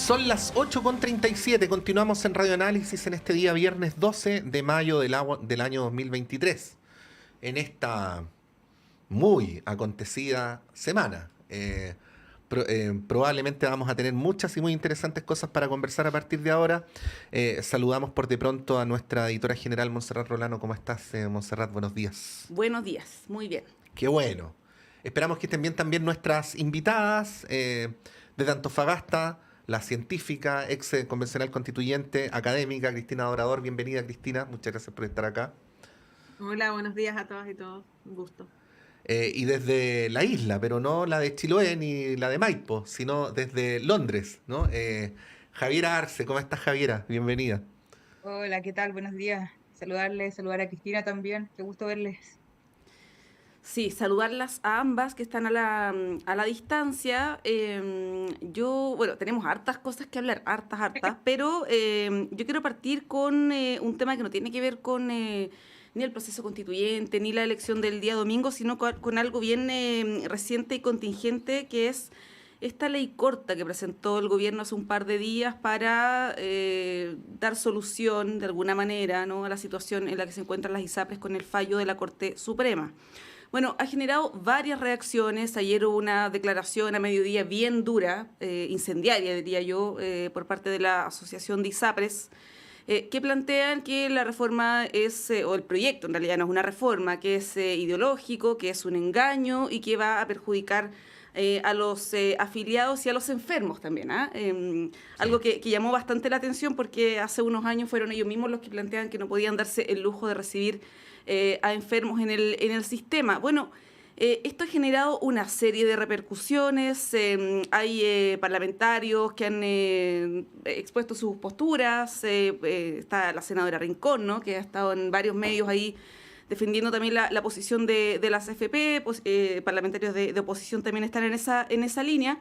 Son las 8:37, continuamos en Radio Análisis en este día viernes 12 de mayo del año 2023, en esta muy acontecida semana. Probablemente vamos a tener muchas y muy interesantes cosas para conversar a partir de ahora. Saludamos por de pronto a nuestra editora general, Montserrat Rolano. ¿Cómo estás, Montserrat? Buenos días. Buenos días, muy bien. Qué bueno. Esperamos que estén bien también nuestras invitadas desde Antofagasta, la científica, ex convencional constituyente, académica, Cristina Dorador. Bienvenida, Cristina. Muchas gracias por estar acá. Hola, buenos días a todas y todos. Un gusto. Y desde la isla, pero no la de Chiloé ni la de Maipo, sino desde Londres, ¿no? Javiera Arce, ¿cómo estás, Javiera? Bienvenida. Hola, ¿qué tal? Buenos días. Saludarles, saludar a Cristina también. Qué gusto verles. Sí, saludarlas a ambas que están a la distancia. Bueno, tenemos hartas cosas que hablar, hartas, pero yo quiero partir con un tema que no tiene que ver con ni el proceso constituyente, ni la elección del día domingo, sino con algo bien reciente y contingente, que es esta ley corta que presentó el gobierno hace un par de días para dar solución, de alguna manera, ¿no?, a la situación en la que se encuentran las ISAPRES con el fallo de la Corte Suprema. Bueno, ha generado varias reacciones. Ayer hubo una declaración a mediodía bien dura, incendiaria, diría yo, por parte de la Asociación de ISAPRES, que plantean que la reforma es, o el proyecto en realidad no es una reforma, que es ideológico, que es un engaño y que va a perjudicar a los afiliados y a los enfermos también. Algo que llamó bastante la atención porque hace unos años fueron ellos mismos los que planteaban que no podían darse el lujo de recibir a enfermos en el sistema. Bueno, esto ha generado una serie de repercusiones. Hay parlamentarios que han expuesto sus posturas. Está la senadora Rincón, ¿no?, que ha estado en varios medios ahí defendiendo también la posición de las AFP. Parlamentarios de oposición también están en esa línea.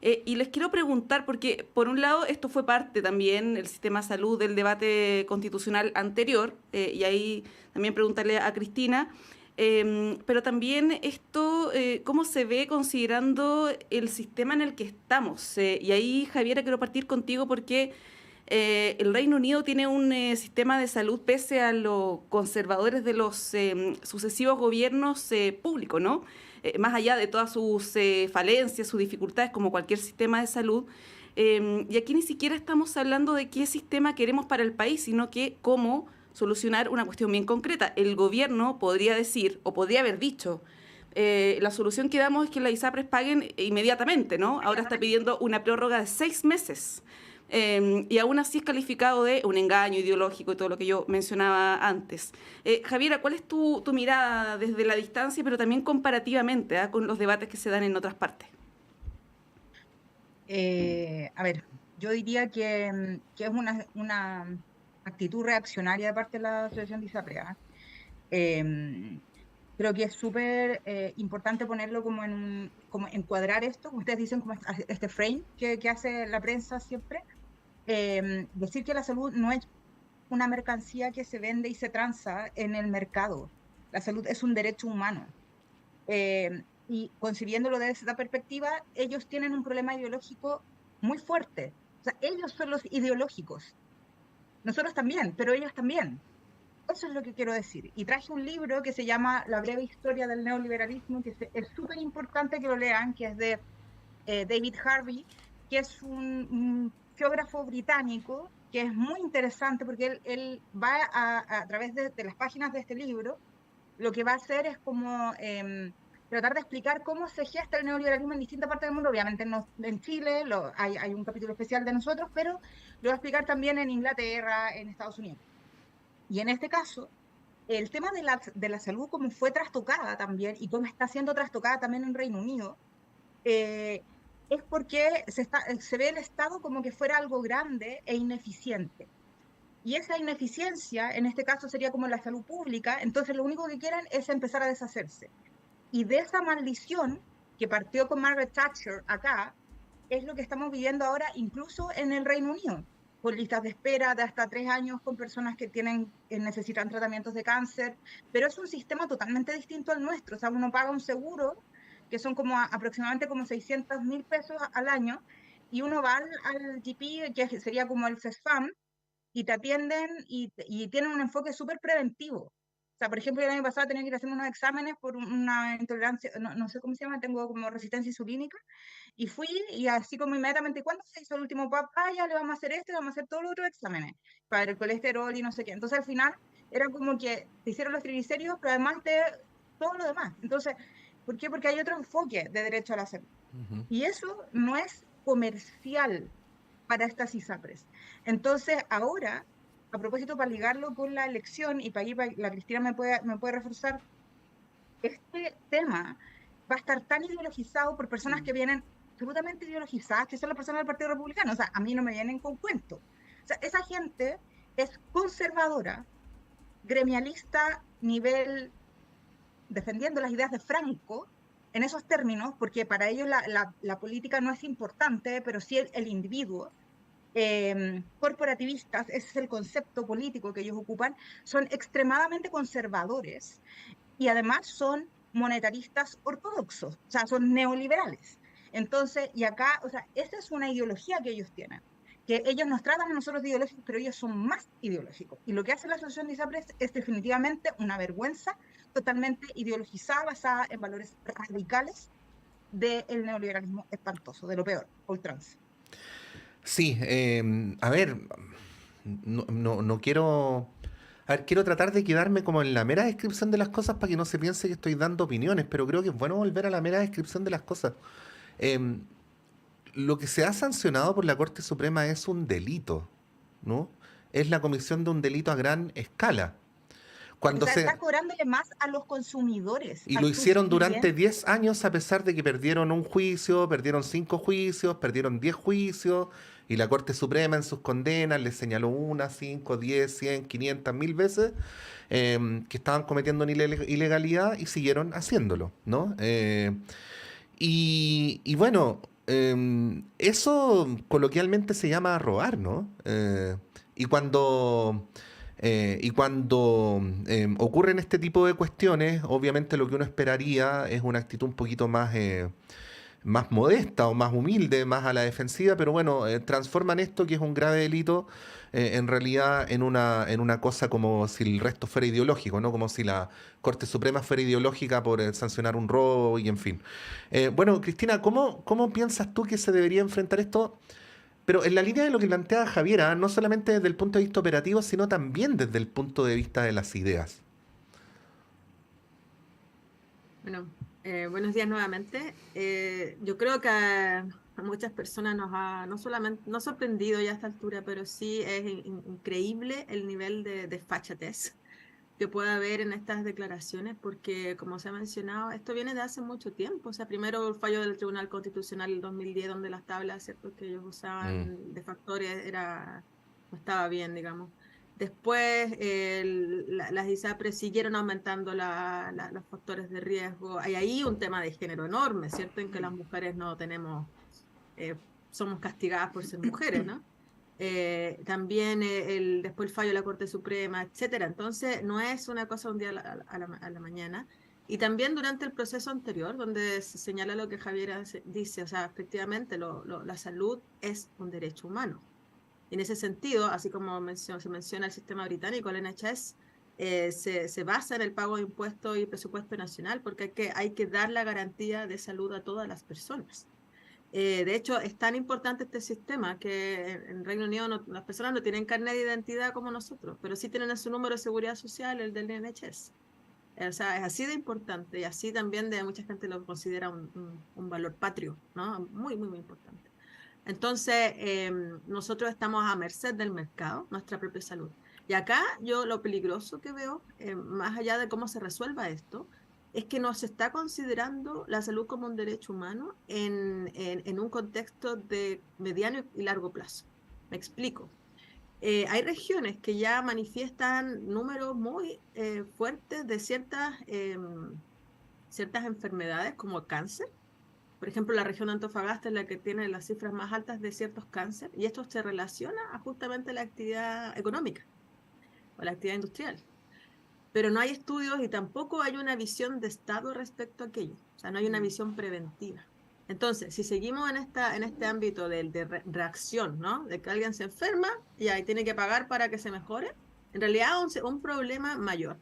Y les quiero preguntar, porque por un lado esto fue parte también del sistema de salud del debate constitucional anterior, y ahí también preguntarle a Cristina, pero también esto, ¿cómo se ve considerando el sistema en el que estamos? Y ahí, Javiera, quiero partir contigo porque el Reino Unido tiene un sistema de salud, pese a los conservadores de los sucesivos gobiernos públicos, ¿no? Más allá de todas sus falencias, sus dificultades, como cualquier sistema de salud. Y aquí ni siquiera estamos hablando de qué sistema queremos para el país, sino que cómo solucionar una cuestión bien concreta. El gobierno podría decir, o podría haber dicho, la solución que damos es que las ISAPRES paguen inmediatamente, ¿no? Ahora está pidiendo una prórroga de 6 meses. Y aún así es calificado de un engaño ideológico y todo lo que yo mencionaba antes. Javiera, ¿cuál es tu mirada desde la distancia, pero también comparativamente con los debates que se dan en otras partes? A ver, yo diría que es una actitud reaccionaria de parte de la Asociación de ISAPRES. Creo que es súper importante ponerlo como encuadrar esto, como ustedes dicen, como este frame que hace la prensa siempre. Decir que la salud no es una mercancía que se vende y se transa en el mercado. La salud es un derecho humano. Y concibiéndolo desde esta perspectiva, ellos tienen un problema ideológico muy fuerte. O sea, ellos son los ideológicos. Nosotros también, pero ellos también. Eso es lo que quiero decir. Y traje un libro que se llama La breve historia del neoliberalismo, que es súper importante que lo lean, que es de David Harvey, que es un geógrafo británico, que es muy interesante porque él va a través de las páginas de este libro, lo que va a hacer es como tratar de explicar cómo se gesta el neoliberalismo en distintas partes del mundo. Obviamente no, en Chile hay un capítulo especial de nosotros, pero lo va a explicar también en Inglaterra, en Estados Unidos. Y en este caso, el tema de la salud, como fue trastocada también, y cómo está siendo trastocada también en Reino Unido, es porque se ve el Estado como que fuera algo grande e ineficiente. Y esa ineficiencia, en este caso, sería como la salud pública. Entonces lo único que quieren es empezar a deshacerse. Y de esa maldición que partió con Margaret Thatcher acá, es lo que estamos viviendo ahora incluso en el Reino Unido, con listas de espera de hasta 3 años con personas que necesitan tratamientos de cáncer, pero es un sistema totalmente distinto al nuestro. O sea, uno paga un seguro, que son aproximadamente como 600.000 pesos al año, y uno va al GP, que sería como el CESFAM, y te atienden y tienen un enfoque súper preventivo. O sea, por ejemplo, el año pasado tenía que ir a hacer unos exámenes por una intolerancia, no sé cómo se llama, tengo como resistencia insulínica, y fui y así como inmediatamente, ¿cuándo se hizo el último PAP? Ya le vamos a hacer esto, le vamos a hacer todos los otros exámenes, para el colesterol y no sé qué. Entonces al final era como que te hicieron los triglicéridos, pero además todo lo demás. Entonces, ¿por qué? Porque hay otro enfoque de derecho a la salud. Ujú. Y eso no es comercial para estas ISAPRES. Entonces, ahora, a propósito, para ligarlo con la elección, y para ahí la Cristina me puede reforzar, este tema va a estar tan ideologizado por personas que vienen absolutamente ideologizadas, que son las personas del Partido Republicano. O sea, a mí no me vienen con cuento. O sea, esa gente es conservadora, gremialista, nivel defendiendo las ideas de Franco, en esos términos, porque para ellos la política no es importante, pero sí el individuo. Corporativistas, ese es el concepto político que ellos ocupan, son extremadamente conservadores y además son monetaristas ortodoxos, o sea, son neoliberales. Entonces, y acá, o sea, esa es una ideología que ellos tienen, que ellos nos tratan a nosotros de ideológicos, pero ellos son más ideológicos. Y lo que hace la Asociación de ISAPRES es definitivamente una vergüenza totalmente ideologizada, basada en valores radicales del neoliberalismo espantoso, de lo peor, ultranza. Sí, a ver, no quiero... A ver, quiero tratar de quedarme como en la mera descripción de las cosas para que no se piense que estoy dando opiniones, pero creo que es bueno volver a la mera descripción de las cosas. Em, lo que se ha sancionado por la Corte Suprema es un delito, ¿no? Es la comisión de un delito a gran escala. O Cuando sea, se, está cobrándole más a los consumidores, y a lo sus hicieron durante clientes. 10 años a pesar de que perdieron un juicio, perdieron 5 juicios, perdieron 10 juicios, y la Corte Suprema en sus condenas les señaló una, 5, 10, 100, 500, 1000 veces que estaban cometiendo una ilegalidad y siguieron haciéndolo, ¿no? Y bueno, eso coloquialmente se llama robar, ¿no? Y cuando, y cuando ocurren este tipo de cuestiones, obviamente lo que uno esperaría es una actitud un poquito más modesta o más humilde, más a la defensiva, pero bueno, transforman esto, que es un grave delito, en realidad en una cosa como si el resto fuera ideológico, ¿no? Como si la Corte Suprema fuera ideológica por sancionar un robo y en fin. Bueno, Cristina, ¿cómo piensas tú que se debería enfrentar esto? Pero en la línea de lo que plantea Javiera, no solamente desde el punto de vista operativo, sino también desde el punto de vista de las ideas. Bueno, buenos días nuevamente. Yo creo que a muchas personas no solamente, no sorprendido ya a esta altura, pero sí es increíble el nivel de desfachatez que puede haber en estas declaraciones, porque como se ha mencionado, esto viene de hace mucho tiempo. O sea, primero el fallo del Tribunal Constitucional del 2010, donde las tablas, ¿cierto?, que ellos Mm. usaban de factores no estaba bien, digamos. Después las ISAPRES siguieron aumentando los factores de riesgo. Hay ahí un tema de género enorme, ¿cierto?, en que las mujeres no tenemos, eh, somos castigadas por ser mujeres, ¿no? También después el fallo de la Corte Suprema, etcétera. Entonces, no es una cosa de un día a la mañana. Y también durante el proceso anterior, donde se señala lo que Javier dice, o sea, efectivamente, la salud es un derecho humano. En ese sentido, así como se menciona el sistema británico, el NHS, se basa en el pago de impuestos y presupuesto nacional, porque hay que dar la garantía de salud a todas las personas. De hecho, es tan importante este sistema que en Reino Unido las personas no tienen carnet de identidad como nosotros, pero sí tienen su número de seguridad social, el del NHS. O sea, es así de importante y así también de mucha gente lo considera un valor patrio, ¿no? Muy, muy, muy importante. Entonces, nosotros estamos a merced del mercado, nuestra propia salud. Y acá yo lo peligroso que veo, más allá de cómo se resuelva esto, es que no se está considerando la salud como un derecho humano en un contexto de mediano y largo plazo. Me explico. Hay regiones que ya manifiestan números muy fuertes de ciertas enfermedades como el cáncer. Por ejemplo, la región de Antofagasta es la que tiene las cifras más altas de ciertos cánceres y esto se relaciona a justamente la actividad económica o la actividad industrial. Pero no hay estudios y tampoco hay una visión de Estado respecto a aquello. O sea, no hay una visión preventiva. Entonces, si seguimos en este ámbito reacción, ¿no? De que alguien se enferma y ahí tiene que pagar para que se mejore, en realidad es un problema mayor,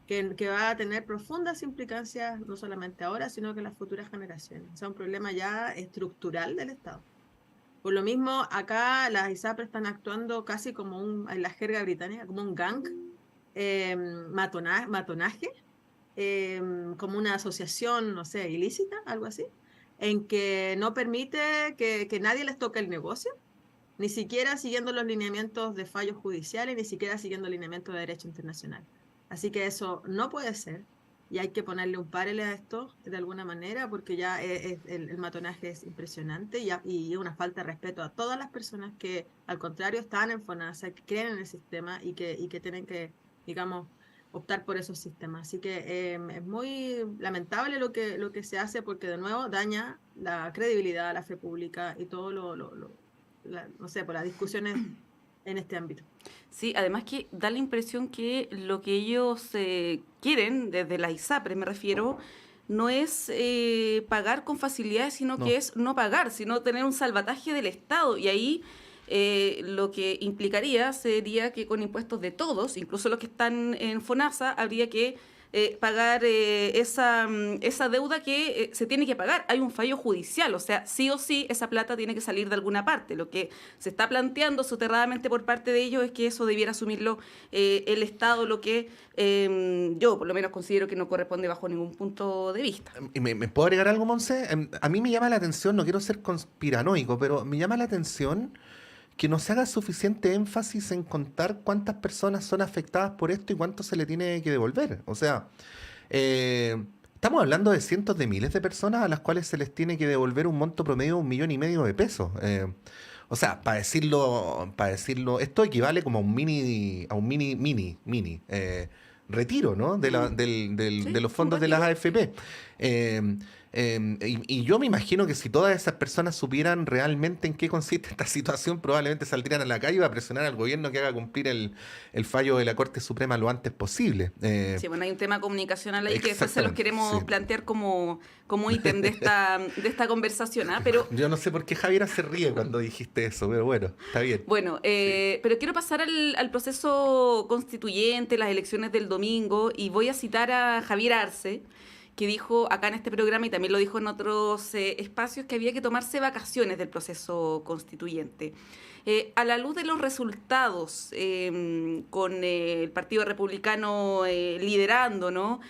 que va a tener profundas implicancias, no solamente ahora, sino que en las futuras generaciones. O sea, un problema ya estructural del Estado. Por lo mismo, acá las ISAPRES están actuando casi como en la jerga británica, como un gang, matonaje, como una asociación, no sé, ilícita, algo así, en que no permite que nadie les toque el negocio, ni siquiera siguiendo los lineamientos de fallos judiciales, ni siquiera siguiendo el lineamiento de derecho internacional. Así que eso no puede ser. Y hay que ponerle un párele a esto de alguna manera, porque ya el matonaje es impresionante y es una falta de respeto a todas las personas que, al contrario, están en FONASA, que creen en el sistema y que tienen que, digamos, optar por esos sistemas. Así que es muy lamentable lo que se hace, porque de nuevo daña la credibilidad, la fe pública y todo no sé, por las discusiones en este ámbito. Sí, además que da la impresión que lo que ellos quieren, desde la ISAPRE me refiero, no es pagar con facilidades, sino No. que es no pagar, sino tener un salvataje del Estado. Y ahí lo que implicaría sería que con impuestos de todos, incluso los que están en FONASA, habría que pagar esa deuda que se tiene que pagar. Hay un fallo judicial, o sea, sí o sí esa plata tiene que salir de alguna parte. Lo que se está planteando soterradamente por parte de ellos es que eso debiera asumirlo el Estado, lo que yo por lo menos considero que no corresponde bajo ningún punto de vista. ¿Y me puedo agregar algo, Monse? A mí me llama la atención, no quiero ser conspiranoico, pero me llama la atención que no se haga suficiente énfasis en contar cuántas personas son afectadas por esto y cuánto se le tiene que devolver. O sea, estamos hablando de cientos de miles de personas a las cuales se les tiene que devolver un monto promedio de 1,5 millones de pesos. O sea, para decirlo, esto equivale como a un mini retiro, ¿no? De Sí, los un fondos de las retiro. AFP. Y yo me imagino que si todas esas personas supieran realmente en qué consiste esta situación, probablemente saldrían a la calle a presionar al gobierno que haga cumplir el fallo de la Corte Suprema lo antes posible. Sí, bueno, hay un tema comunicacional ahí que después se los Exactamente, queremos sí. plantear como ítem de esta conversación, ¿ah? Pero Yo no sé por qué Javiera se ríe cuando dijiste eso, pero bueno, está bien. bueno, Sí. pero quiero pasar al proceso constituyente, las elecciones del domingo, y voy a citar a Javier Arce, que dijo acá en este programa y también lo dijo en otros espacios que había que tomarse vacaciones del proceso constituyente. A la luz de los resultados, con el Partido Republicano liderando, ¿no?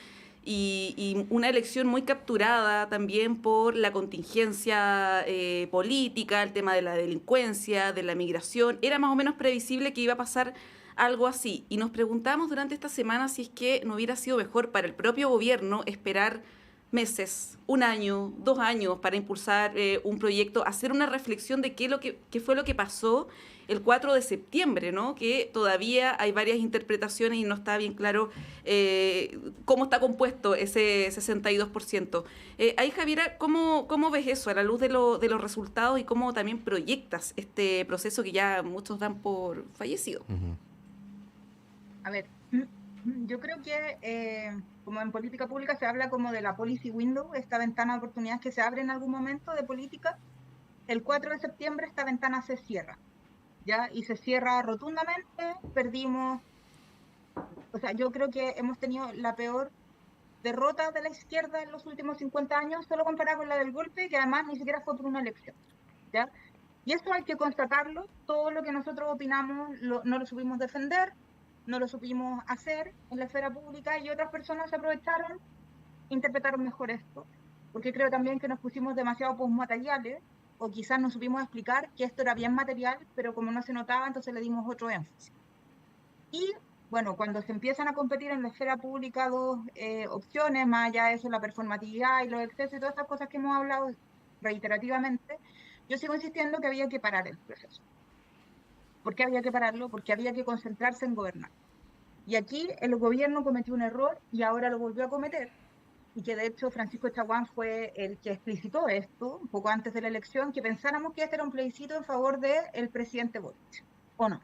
Y una elección muy capturada también por la contingencia política, el tema de la delincuencia, de la migración. Era más o menos previsible que iba a pasar algo así. Y nos preguntamos durante esta semana si es que no hubiera sido mejor para el propio gobierno esperar meses, un año, 2 años para impulsar un proyecto, hacer una reflexión de qué fue lo que pasó el 4 de septiembre, ¿no? Que todavía hay varias interpretaciones y no está bien claro cómo está compuesto ese 62%. Ahí, Javiera, ¿cómo ves eso a la luz de los resultados y cómo también proyectas este proceso que ya muchos dan por fallecido? Ujú. A ver, yo creo que como en política pública se habla como de la policy window, esta ventana de oportunidades que se abre en algún momento de política, el 4 de septiembre esta ventana se cierra, ¿ya? Y se cierra rotundamente, perdimos, o sea, yo creo que hemos tenido la peor derrota de la izquierda en los últimos 50 años, solo comparada con la del golpe, que además ni siquiera fue por una elección, ¿ya? Y eso hay que constatarlo, todo lo que nosotros opinamos no lo supimos defender, no lo supimos hacer en la esfera pública y otras personas se aprovecharon, interpretaron mejor esto, porque creo también que nos pusimos demasiado postmateriales o quizás no supimos explicar que esto era bien material, pero como no se notaba, entonces le dimos otro énfasis. Y bueno, cuando se empiezan a competir en la esfera pública dos opciones, más allá de eso, la performatividad y los excesos y todas estas cosas que hemos hablado reiterativamente, yo sigo insistiendo que había que parar el proceso. ¿Por qué había que pararlo? Porque había que concentrarse en gobernar. Y aquí el gobierno cometió un error y ahora lo volvió a cometer, y que de hecho Francisco Chaguán fue el que explicitó esto un poco antes de la elección, que pensáramos que este era un plebiscito en favor del presidente Boric, ¿o no?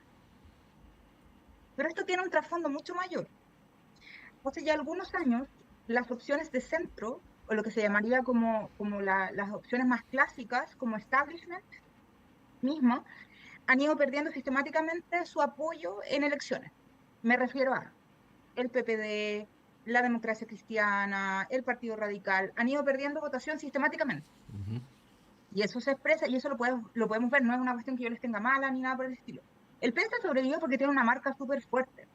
Pero esto tiene un trasfondo mucho mayor. Hace ya algunos años, las opciones de centro o lo que se llamaría como las opciones más clásicas, como establishment mismo, han ido perdiendo sistemáticamente su apoyo en elecciones. Me refiero a el PPD, la Democracia Cristiana, el Partido Radical, han ido perdiendo votación sistemáticamente. Ujú. Y eso se expresa, y eso lo podemos ver, no es una cuestión que yo les tenga mala ni nada por el estilo. El PES sobrevivió porque tiene una marca súper fuerte,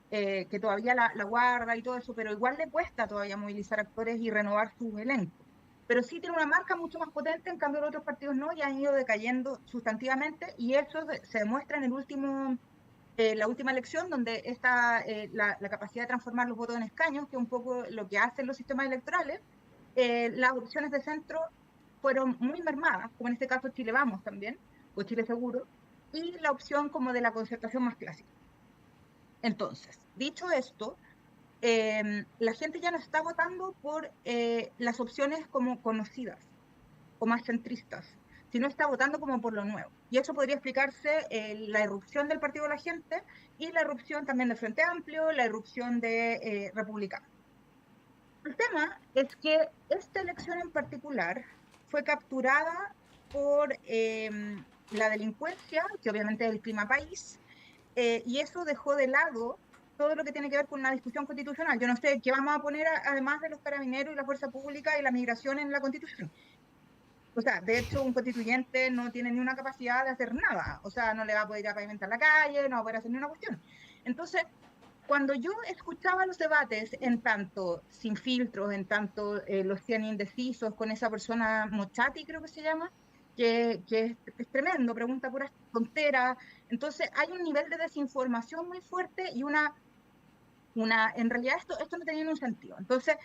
que todavía la guarda y todo eso, pero igual le cuesta todavía movilizar actores y renovar sus elencos. Pero sí tiene una marca mucho más potente, en cambio los otros partidos no, y han ido decayendo sustantivamente, y eso se demuestra en la última elección, donde está la capacidad de transformar los votos en escaños, que es un poco lo que hacen los sistemas electorales. Las opciones de centro fueron muy mermadas, como en este caso Chile Vamos también, o Chile Seguro, y la opción como de la concertación más clásica. Entonces, dicho esto, la gente ya no está votando por las opciones como conocidas o más centristas, sino está votando como por lo nuevo. Y eso podría explicarse la irrupción del Partido de la Gente y la irrupción también del Frente Amplio, la irrupción de Republicanos. El tema es que esta elección en particular fue capturada por la delincuencia, que obviamente es el clima país, y eso dejó de lado todo lo que tiene que ver con una discusión constitucional. Yo no sé qué vamos a poner además de los carabineros y la fuerza pública y la migración en la constitución. O sea, de hecho, un constituyente no tiene ni una capacidad de hacer nada. O sea, no le va a poder ir a pavimentar la calle, no va a poder hacer ni una cuestión. Entonces, cuando yo escuchaba los debates, en tanto sin filtros, en tanto los 100 indecisos, con esa persona Mochati, creo que se llama, que es tremendo, pregunta puras tonteras. Entonces, hay un nivel de desinformación muy fuerte y en realidad esto no tenía ningún sentido. Entonces,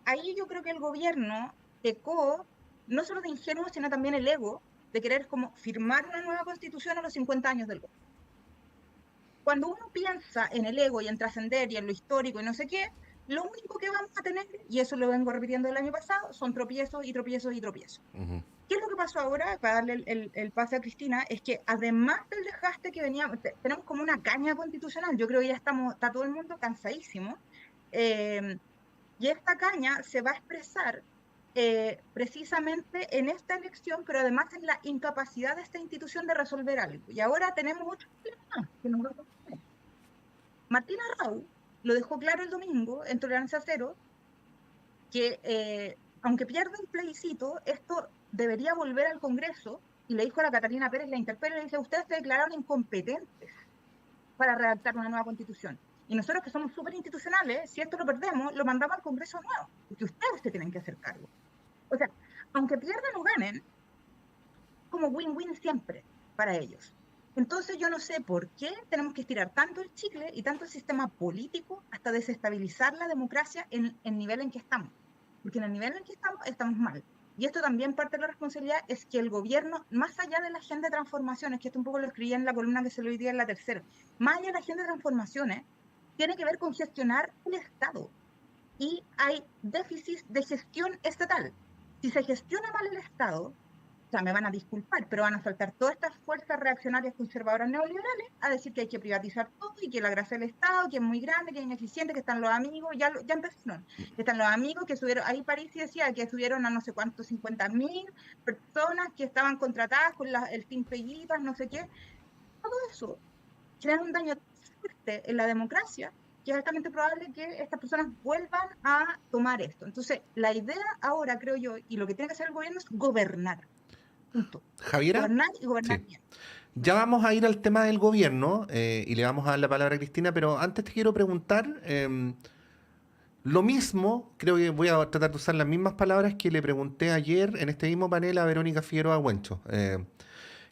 ahí yo creo que el gobierno pecó no solo de ingenuo, sino también el ego de querer como firmar una nueva constitución a los 50 años del gobierno. Cuando uno piensa en el ego y en trascender y en lo histórico y no sé qué, lo único que vamos a tener, y eso lo vengo repitiendo el año pasado, son tropiezos y tropiezos y tropiezos. Ujú. ¿Qué es lo que pasó ahora? Para darle el pase a Cristina, es que además del desgaste que venía, tenemos como una caña constitucional. Yo creo que ya está todo el mundo cansadísimo. Y esta caña se va a expresar precisamente en esta elección, pero además en la incapacidad de esta institución de resolver algo. Y ahora tenemos otro problema que nos va a resolver. Martina Rau lo dejó claro el domingo en Tolerancia Cero, que aunque pierda el plebiscito, esto debería volver al Congreso, y le dijo a la Catalina Pérez, la interpela, y le dice, ustedes se declararon incompetentes para redactar una nueva constitución. Y nosotros que somos súper institucionales, si esto lo perdemos, lo mandamos al Congreso nuevo, porque ustedes se tienen que hacer cargo. O sea, aunque pierdan o ganen, como win-win siempre para ellos. Entonces yo no sé por qué tenemos que estirar tanto el chicle y tanto el sistema político hasta desestabilizar la democracia en el nivel en que estamos. Porque en el nivel en que estamos mal. Y esto también parte de la responsabilidad es que el gobierno, más allá de la agenda de transformaciones, que esto un poco lo escribía en la columna que se lo diría en la tercera, más allá de la agenda de transformaciones, tiene que ver con gestionar el Estado. Y hay déficit de gestión estatal. Si se gestiona mal el Estado, o sea, me van a disculpar, pero van a saltar todas estas fuerzas reaccionarias conservadoras neoliberales a decir que hay que privatizar todo y que la gracia del Estado, que es muy grande, que es ineficiente, que están los amigos, ya empezaron. Que están los amigos que subieron, ahí París decía que subieron a no sé cuántos, 50.000 personas que estaban contratadas con el Team Peguitas, no sé qué. Todo eso crea un daño fuerte en la democracia, que es altamente probable que estas personas vuelvan a tomar esto. Entonces, la idea ahora, creo yo, y lo que tiene que hacer el gobierno es gobernar. Punto. Javiera, Gobernar y gobernar sí. bien. Ya vamos a ir al tema del gobierno y le vamos a dar la palabra a Cristina, pero antes te quiero preguntar lo mismo, creo que voy a tratar de usar las mismas palabras que le pregunté ayer en este mismo panel a Verónica Figueroa Huencho.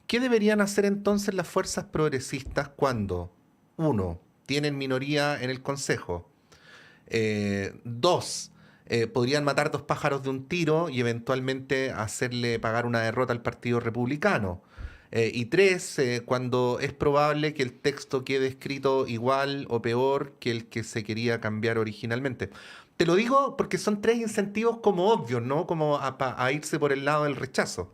¿Qué deberían hacer entonces las fuerzas progresistas cuando, uno, tienen minoría en el Consejo? Dos, podrían matar dos pájaros de un tiro y eventualmente hacerle pagar una derrota al Partido Republicano. Y tres, cuando es probable que el texto quede escrito igual o peor que el que se quería cambiar originalmente. Te lo digo porque son tres incentivos como obvios, ¿no? Como a irse por el lado del rechazo.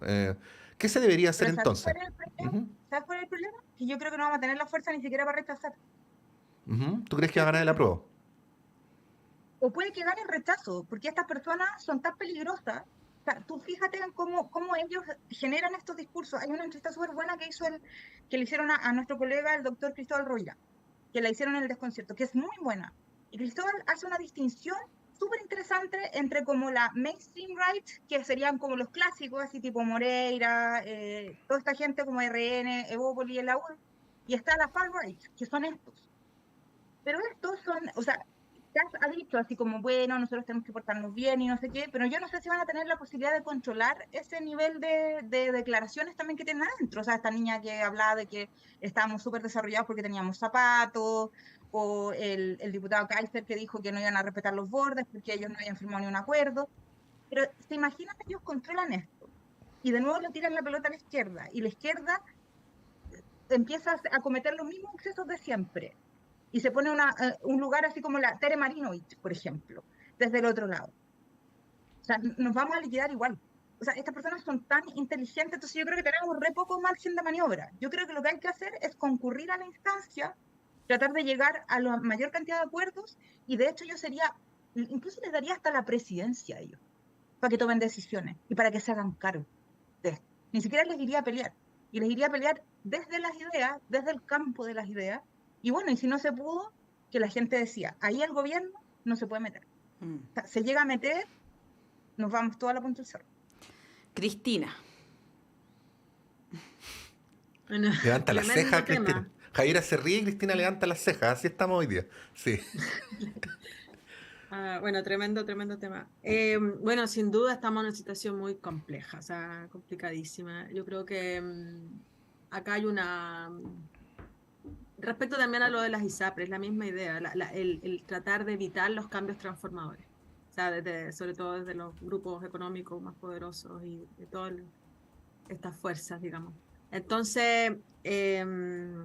¿Qué se debería hacer Pero ¿sabes entonces? cuál es el problema? Ujú, ¿Sabes cuál es el problema? Que yo creo que no vamos a tener la fuerza ni siquiera para rechazar. ujú. ¿Tú crees que Ese va a es ganar el el problema. apruebo? o puede quedar en rechazo, porque estas personas son tan peligrosas. O sea, tú fíjate en cómo ellos generan estos discursos. Hay una entrevista súper buena que le hicieron a nuestro colega, el doctor Cristóbal Roira, que la hicieron en el Desconcierto, que es muy buena. Y Cristóbal hace una distinción súper interesante entre como la mainstream right, que serían como los clásicos, así tipo Moreira, toda esta gente como RN, Evópoli y la UD, y está la far right, que son estos. Pero estos son, o sea, Kass ha dicho así como, bueno, nosotros tenemos que portarnos bien y no sé qué, pero yo no sé si van a tener la posibilidad de controlar ese nivel de declaraciones también que tienen adentro. O sea, esta niña que hablaba de que estábamos súper desarrollados porque teníamos zapatos, o el diputado Kaiser que dijo que no iban a respetar los bordes porque ellos no habían firmado ni un acuerdo. Pero se imaginan que ellos controlan esto, y de nuevo le tiran la pelota a la izquierda, y la izquierda empieza a cometer los mismos excesos de siempre y se pone un lugar así como la Tere Marinovich, por ejemplo, desde el otro lado. O sea, nos vamos a liquidar igual. O sea, estas personas son tan inteligentes, entonces yo creo que tenemos re poco margen de maniobra. Yo creo que lo que hay que hacer es concurrir a la instancia, tratar de llegar a la mayor cantidad de acuerdos, y de hecho yo sería, incluso les daría hasta la presidencia a ellos, para que tomen decisiones y para que se hagan cargo de esto. Ni siquiera les iría a pelear, y les iría a pelear desde las ideas, desde el campo de las ideas. Y bueno, y si no se pudo, que la gente decía, ahí el gobierno no se puede meter. O sea, se llega a meter, nos vamos toda la punta del cerro. Cristina. Bueno, Levanta las tremendo cejas, tema. Cristina. Javiera se ríe y Cristina levanta las cejas. Así estamos hoy día. Sí. Bueno, tremendo tema. Bueno, sin duda estamos en una situación muy compleja, o sea, complicadísima. Yo creo que acá hay una... Respecto también a lo de las ISAPRES, la misma idea, el tratar de evitar los cambios transformadores, o sea, sobre todo desde los grupos económicos más poderosos y de todas estas fuerzas, digamos. Entonces, a mí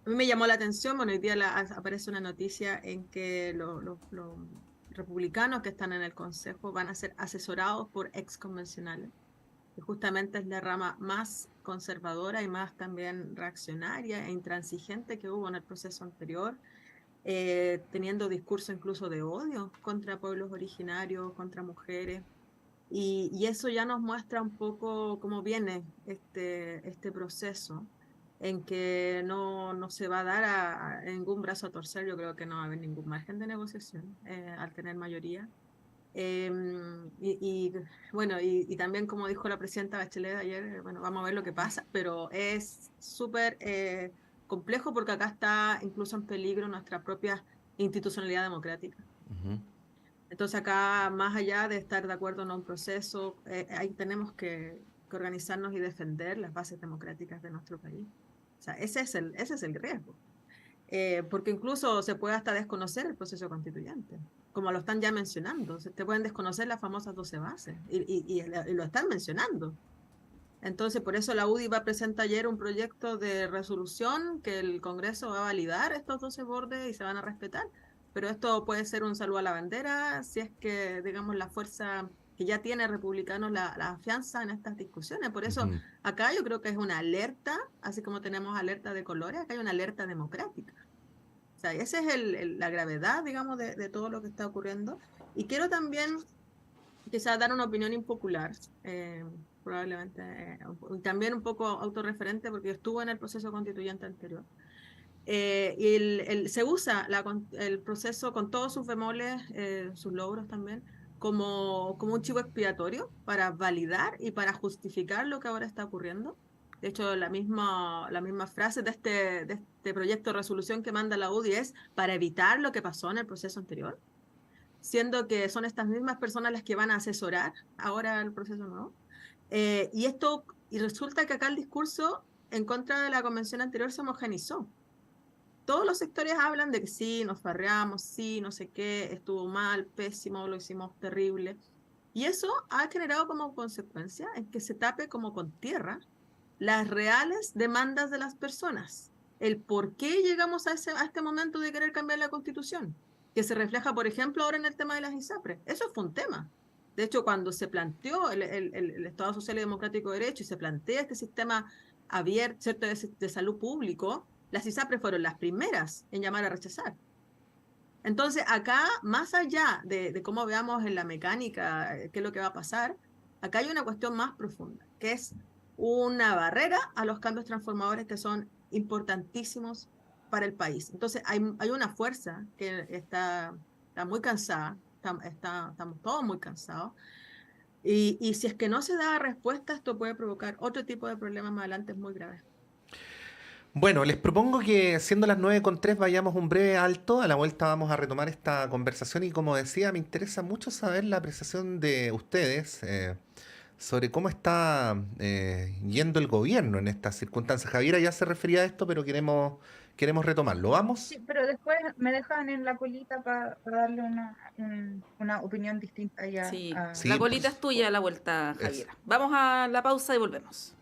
me llamó la atención, bueno, hoy día aparece una noticia en que los republicanos que están en el Consejo van a ser asesorados por ex convencionales, que justamente es la rama más conservadora y más también reaccionaria e intransigente que hubo en el proceso anterior, teniendo discurso incluso de odio contra pueblos originarios, contra mujeres. Y eso ya nos muestra un poco cómo viene este proceso, en que no se va a dar a ningún brazo a torcer. Yo creo que no va a haber ningún margen de negociación al tener mayoría. Bueno, y también como dijo la presidenta Bachelet ayer, bueno, vamos a ver lo que pasa, pero es súper complejo porque acá está incluso en peligro nuestra propia institucionalidad democrática. Ujú. Entonces acá, más allá de estar de acuerdo en un proceso, ahí tenemos que organizarnos y defender las bases democráticas de nuestro país. O sea, ese es el riesgo. Porque incluso se puede hasta desconocer el proceso constituyente, como lo están ya mencionando. Se te pueden desconocer las famosas 12 bases y lo están mencionando. Entonces, por eso la UDI va a presentar ayer un proyecto de resolución que el Congreso va a validar estos 12 bordes y se van a respetar. Pero esto puede ser un saludo a la bandera si es que, digamos, la fuerza que ya tiene republicanos la afianza en estas discusiones. Por eso, Ujú. acá yo creo que es una alerta, así como tenemos alerta de colores, acá hay una alerta democrática. O sea, esa es la gravedad, digamos, de todo lo que está ocurriendo. Y quiero también quizás dar una opinión impopular, probablemente, también un poco autorreferente, porque yo estuve en el proceso constituyente anterior. Y se usa el proceso con todos sus bemoles, sus logros también, como un chivo expiatorio para validar y para justificar lo que ahora está ocurriendo. De hecho, la misma frase de este proyecto de resolución que manda la UDI es para evitar lo que pasó en el proceso anterior, siendo que son estas mismas personas las que van a asesorar ahora el proceso nuevo. Y resulta que acá el discurso en contra de la convención anterior se homogenizó. Todos los sectores hablan de que sí, nos farreamos, sí, no sé qué, estuvo mal, pésimo, lo hicimos terrible. Y eso ha generado como consecuencia en que se tape como con tierra las reales demandas de las personas. El por qué llegamos a este momento de querer cambiar la Constitución, que se refleja, por ejemplo, ahora en el tema de las ISAPRES. Eso fue un tema. De hecho, cuando se planteó el Estado Social y Democrático de Derecho y se plantea este sistema abierto, ¿cierto?, de salud público, las ISAPRES fueron las primeras en llamar a rechazar. Entonces, acá, más allá de cómo veamos en la mecánica qué es lo que va a pasar, acá hay una cuestión más profunda, que es una barrera a los cambios transformadores que son importantísimos para el país. Entonces, hay una fuerza que está muy cansada, estamos todos muy cansados, y si es que no se da respuesta, esto puede provocar otro tipo de problemas más adelante muy graves. Bueno, les propongo que siendo las 9:03 vayamos un breve alto. A la vuelta vamos a retomar esta conversación y como decía, me interesa mucho saber la apreciación de ustedes sobre cómo está yendo el gobierno en estas circunstancias. Javiera ya se refería a esto, pero queremos retomarlo. ¿Vamos? Sí, pero después me dejan en la colita para darle una opinión distinta ya. Sí, Sí, la colita pues, es tuya a la vuelta, eso. Javiera. Vamos a la pausa y volvemos.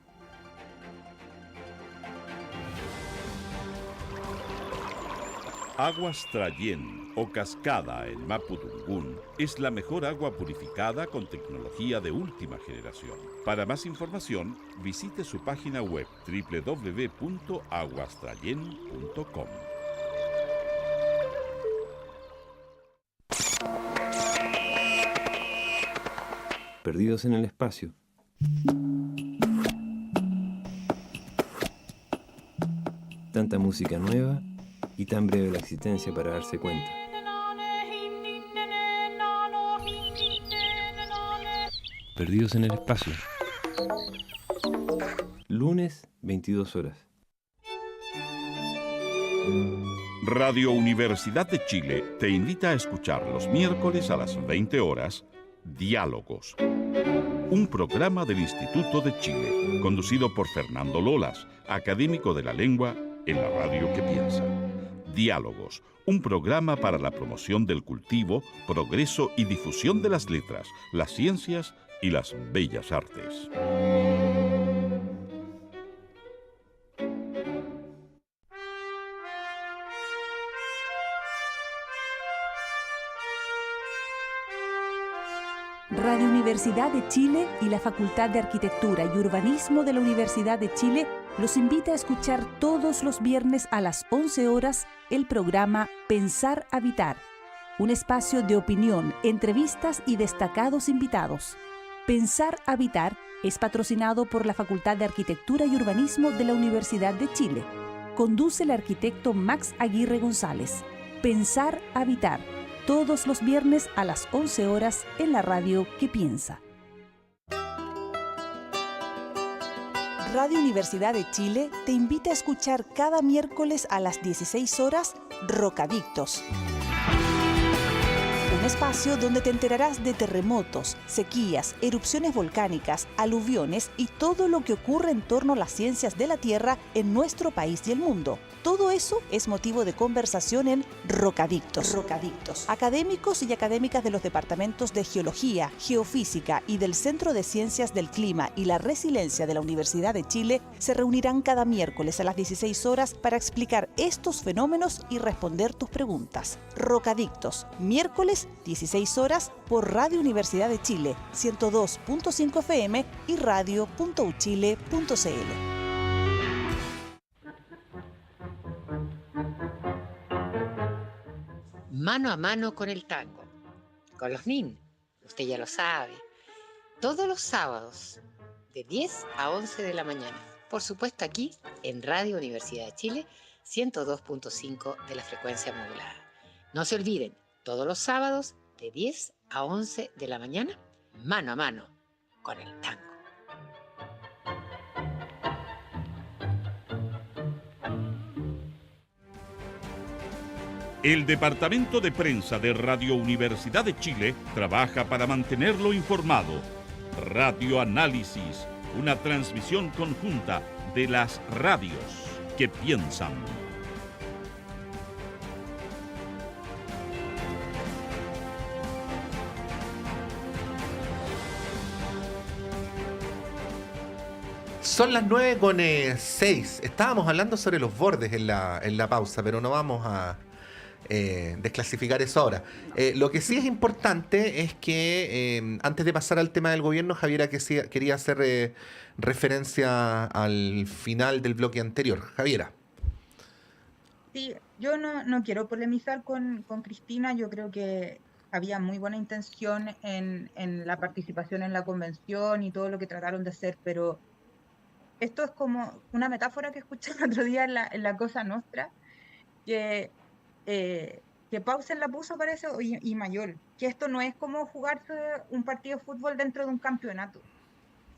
Aguas Trayén o Cascada en Mapudungún es la mejor agua purificada con tecnología de última generación. Para más información, visite su página web www.aguastrayen.com. Perdidos en el espacio. Tanta música nueva y tan breve la existencia para darse cuenta. Perdidos en el espacio. Lunes, 22 horas. Radio Universidad de Chile te invita a escuchar los miércoles a las 20 horas Diálogos, un programa del Instituto de Chile, conducido por Fernando Lolas, académico de la lengua en la radio que piensa. Diálogos, un programa para la promoción del cultivo, progreso y difusión de las letras, las ciencias y las bellas artes. Radio Universidad de Chile y la Facultad de Arquitectura y Urbanismo de la Universidad de Chile los invita a escuchar todos los viernes a las 11 horas el programa Pensar Habitar, un espacio de opinión, entrevistas y destacados invitados. Pensar Habitar es patrocinado por la Facultad de Arquitectura y Urbanismo de la Universidad de Chile. Conduce el arquitecto Max Aguirre González. Pensar Habitar, todos los viernes a las 11 horas en la radio que piensa. Radio Universidad de Chile te invita a escuchar cada miércoles a las 16 horas Rocadictos. Un espacio donde te enterarás de terremotos, sequías, erupciones volcánicas, aluviones y todo lo que ocurre en torno a las ciencias de la Tierra en nuestro país y el mundo. Todo eso es motivo de conversación en Rocadictos. Académicos y académicas de los departamentos de Geología, Geofísica y del Centro de Ciencias del Clima y la Resiliencia de la Universidad de Chile se reunirán cada miércoles a las 16 horas para explicar estos fenómenos y responder tus preguntas. Rocadictos, miércoles 16 horas por Radio Universidad de Chile, 102.5 FM y radio.uchile.cl. Mano a mano con el tango, con los NIN, usted ya lo sabe, todos los sábados de 10 a 11 de la mañana, por supuesto aquí en Radio Universidad de Chile, 102.5 de la frecuencia modulada. No se olviden, todos los sábados de 10 a 11 de la mañana, mano a mano con el tango. El Departamento de Prensa de Radio Universidad de Chile trabaja para mantenerlo informado. Radio Análisis, una transmisión conjunta de las radios que piensan. Son las 9:06. Estábamos hablando sobre los bordes en la pausa, pero no vamos a desclasificar eso ahora. Lo que sí es importante es que antes de pasar al tema del gobierno, Javiera quería hacer referencia al final del bloque anterior. Javiera. Sí, yo no quiero polemizar con Cristina, yo creo que había muy buena intención en la participación en la convención y todo lo que trataron de hacer, pero esto es como una metáfora que escuché el otro día en la Cosa Nostra, que, que Paulsen la puso, parece, y Mayol, que esto no es como jugarse un partido de fútbol dentro de un campeonato,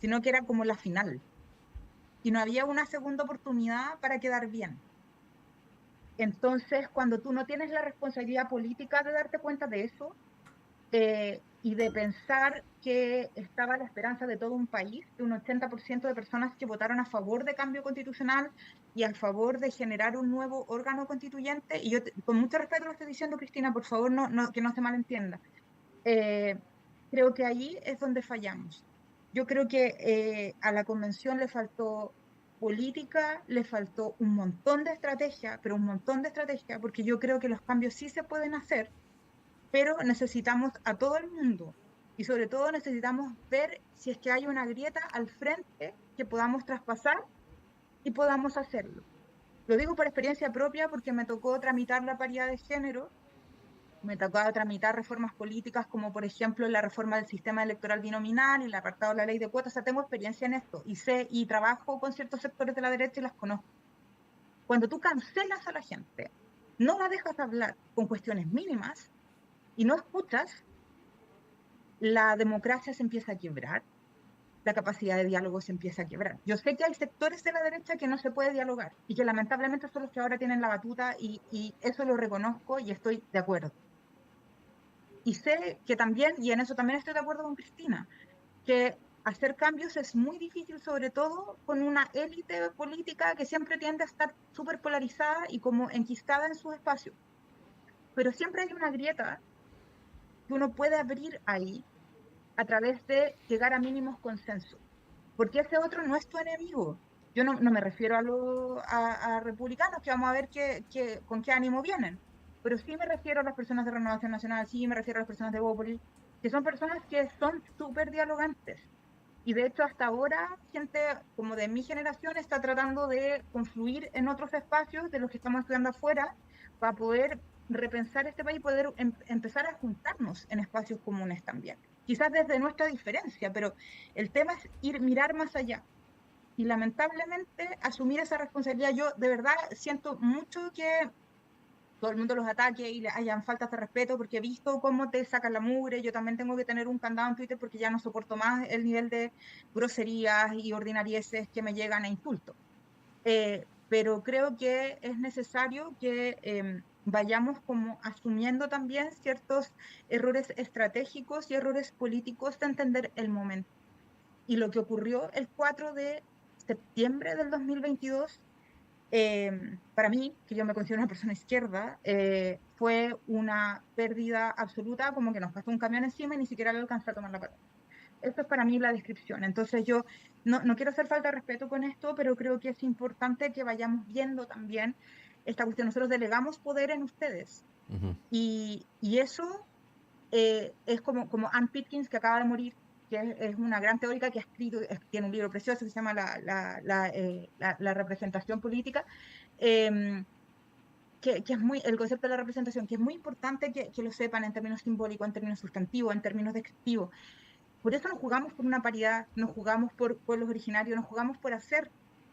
sino que era como la final, y no había una segunda oportunidad para quedar bien. Entonces, cuando tú no tienes la responsabilidad política de darte cuenta de eso, y de pensar que estaba la esperanza de todo un país, de un 80% de personas que votaron a favor de cambio constitucional y a favor de generar un nuevo órgano constituyente, y yo con mucho respeto lo estoy diciendo, Cristina, por favor, que no se malentienda. Eh, Creo que ahí es donde fallamos. Yo creo que a la convención le faltó política, le faltó un montón de estrategia, pero un montón de estrategia, porque yo creo que los cambios sí se pueden hacer, pero necesitamos a todo el mundo y sobre todo necesitamos ver si es que hay una grieta al frente que podamos traspasar y podamos hacerlo. Lo digo por experiencia propia porque me tocó tramitar la paridad de género, me tocó tramitar reformas políticas como por ejemplo la reforma del sistema electoral binominal y el apartado de la ley de cuotas. O sea, tengo experiencia en esto y sé y trabajo con ciertos sectores de la derecha y las conozco. Cuando tú cancelas a la gente, no la dejas hablar con cuestiones mínimas y no escuchas, la democracia se empieza a quebrar, la capacidad de diálogo se empieza a quebrar. Yo sé que hay sectores de la derecha que no se puede dialogar y que lamentablemente son los que ahora tienen la batuta y eso lo reconozco y estoy de acuerdo. Y sé que también, y en eso también estoy de acuerdo con Cristina, que hacer cambios es muy difícil, sobre todo con una élite política que siempre tiende a estar súper polarizada y como enquistada en sus espacios. Pero siempre hay una grieta que uno puede abrir ahí a través de llegar a mínimos consensos, porque ese otro no es tu enemigo. Yo no me refiero a republicanos, que vamos a ver con qué ánimo vienen, pero sí me refiero a las personas de Renovación Nacional, sí me refiero a las personas de Bópoli, que son personas que son súper dialogantes. Y de hecho hasta ahora gente como de mi generación está tratando de confluir en otros espacios de los que estamos estudiando afuera para poder repensar este país y poder empezar a juntarnos en espacios comunes también. Quizás desde nuestra diferencia, pero el tema es mirar más allá. Y lamentablemente asumir esa responsabilidad, yo de verdad siento mucho que todo el mundo los ataque y le hayan faltas de respeto, porque he visto cómo te sacan la mugre. Yo también tengo que tener un candado en Twitter porque ya no soporto más el nivel de groserías y ordinarieces que me llegan a insultos. Pero creo que es necesario que vayamos como asumiendo también ciertos errores estratégicos y errores políticos de entender el momento. Y lo que ocurrió el 4 de septiembre del 2022, para mí, que yo me considero una persona izquierda, fue una pérdida absoluta, como que nos pasó un camión encima y ni siquiera le alcanzó a tomar la palabra. Esto es para mí la descripción. Entonces yo no quiero hacer falta de respeto con esto, pero creo que es importante que vayamos viendo también esta cuestión. Nosotros delegamos poder en ustedes. Y eso es como Ann Pitkins, que acaba de morir, que es una gran teórica que ha escrito, tiene un libro precioso que se llama La representación política, que es el concepto de la representación, que es muy importante que lo sepan en términos simbólicos, en términos sustantivos, en términos descriptivos. Por eso nos jugamos por una paridad, nos jugamos por pueblos originarios, nos jugamos por hacer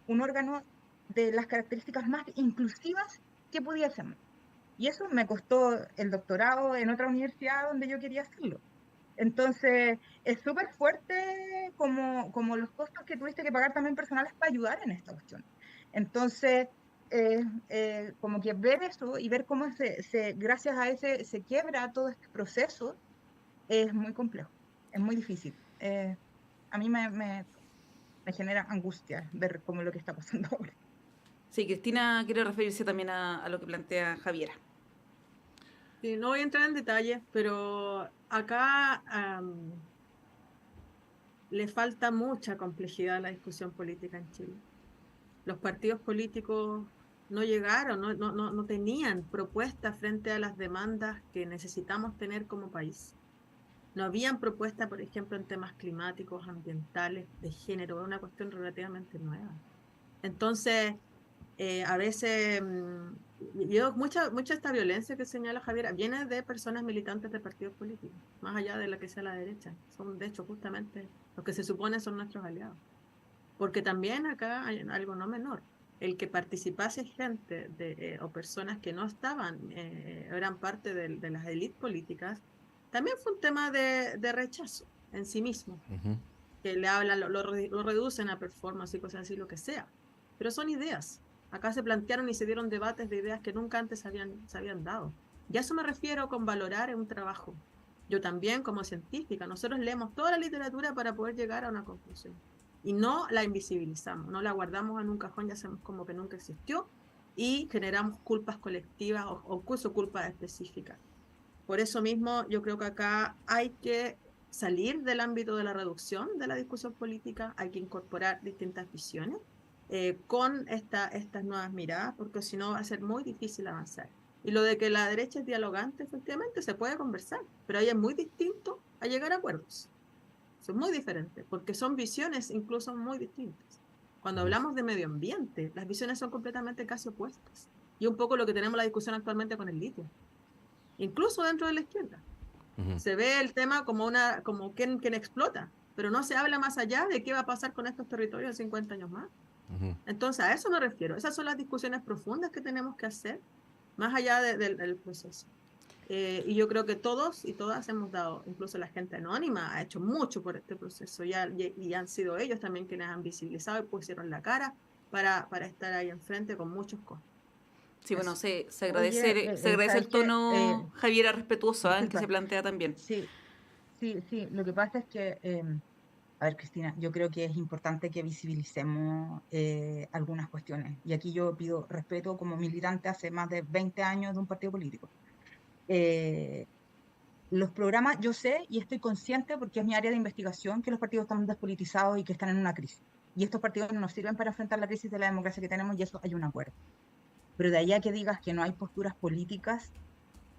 un órgano de las características más inclusivas que pudiésemos. Y eso me costó el doctorado en otra universidad donde yo quería hacerlo. Entonces, es súper fuerte como los costos que tuviste que pagar también personales para ayudar en esta cuestión. Entonces, como que ver eso y ver cómo gracias a ese se quiebra todo este proceso es muy complejo, es muy difícil. A mí me genera angustia ver cómo lo que está pasando ahora. Sí, Cristina quiere referirse también a lo que plantea Javiera. Sí, no voy a entrar en detalles, pero acá le falta mucha complejidad a la discusión política en Chile. Los partidos políticos no llegaron, no tenían propuestas frente a las demandas que necesitamos tener como país. No habían propuestas, por ejemplo, en temas climáticos, ambientales, de género, es una cuestión relativamente nueva. Entonces, A veces, mucha de esta violencia que señala Javier viene de personas militantes de partidos políticos, más allá de la que sea la derecha. Son, de hecho, justamente los que se supone son nuestros aliados. Porque también acá hay algo no menor. El que participase gente o personas que no estaban, eran parte de las élites políticas, también fue un tema de rechazo en sí mismo. Que le hablan, lo reducen a performance y cosas así, lo que sea. Pero son ideas. Acá se plantearon y se dieron debates de ideas que nunca antes se habían dado. Y a eso me refiero con valorar en un trabajo. Yo también, como científica, nosotros leemos toda la literatura para poder llegar a una conclusión. Y no la invisibilizamos, no la guardamos en un cajón y hacemos como que nunca existió y generamos culpas colectivas o incluso culpas específicas. Por eso mismo yo creo que acá hay que salir del ámbito de la reducción de la discusión política, hay que incorporar distintas visiones con estas nuevas miradas, porque si no va a ser muy difícil avanzar. Y lo de que la derecha es dialogante, efectivamente, se puede conversar, pero ahí es muy distinto a llegar a acuerdos. Son muy diferentes, porque son visiones incluso muy distintas. Cuando hablamos de medio ambiente, las visiones son completamente casi opuestas. Y un poco lo que tenemos la discusión actualmente con el litio. Incluso dentro de la izquierda. Se ve el tema como quien explota, pero no se habla más allá de qué va a pasar con estos territorios en 50 años más. Entonces, a eso me refiero. Esas son las discusiones profundas que tenemos que hacer, más allá del proceso. Y yo creo que todos y todas hemos dado, incluso la gente anónima ha hecho mucho por este proceso y han sido ellos también quienes han visibilizado y pusieron la cara para estar ahí enfrente con muchos costos. Sí, bueno, se agradece, se agradece el tono, Javiera, respetuoso, el que se plantea también. Sí, lo que pasa es que, a ver, Cristina, yo creo que es importante que visibilicemos algunas cuestiones. Y aquí yo pido respeto como militante hace más de 20 años de un partido político. Los programas, yo sé y estoy consciente, porque es mi área de investigación, que los partidos están despolitizados y que están en una crisis. Y estos partidos no nos sirven para enfrentar la crisis de la democracia que tenemos, y eso hay un acuerdo. Pero de ahí a que digas que no hay posturas políticas,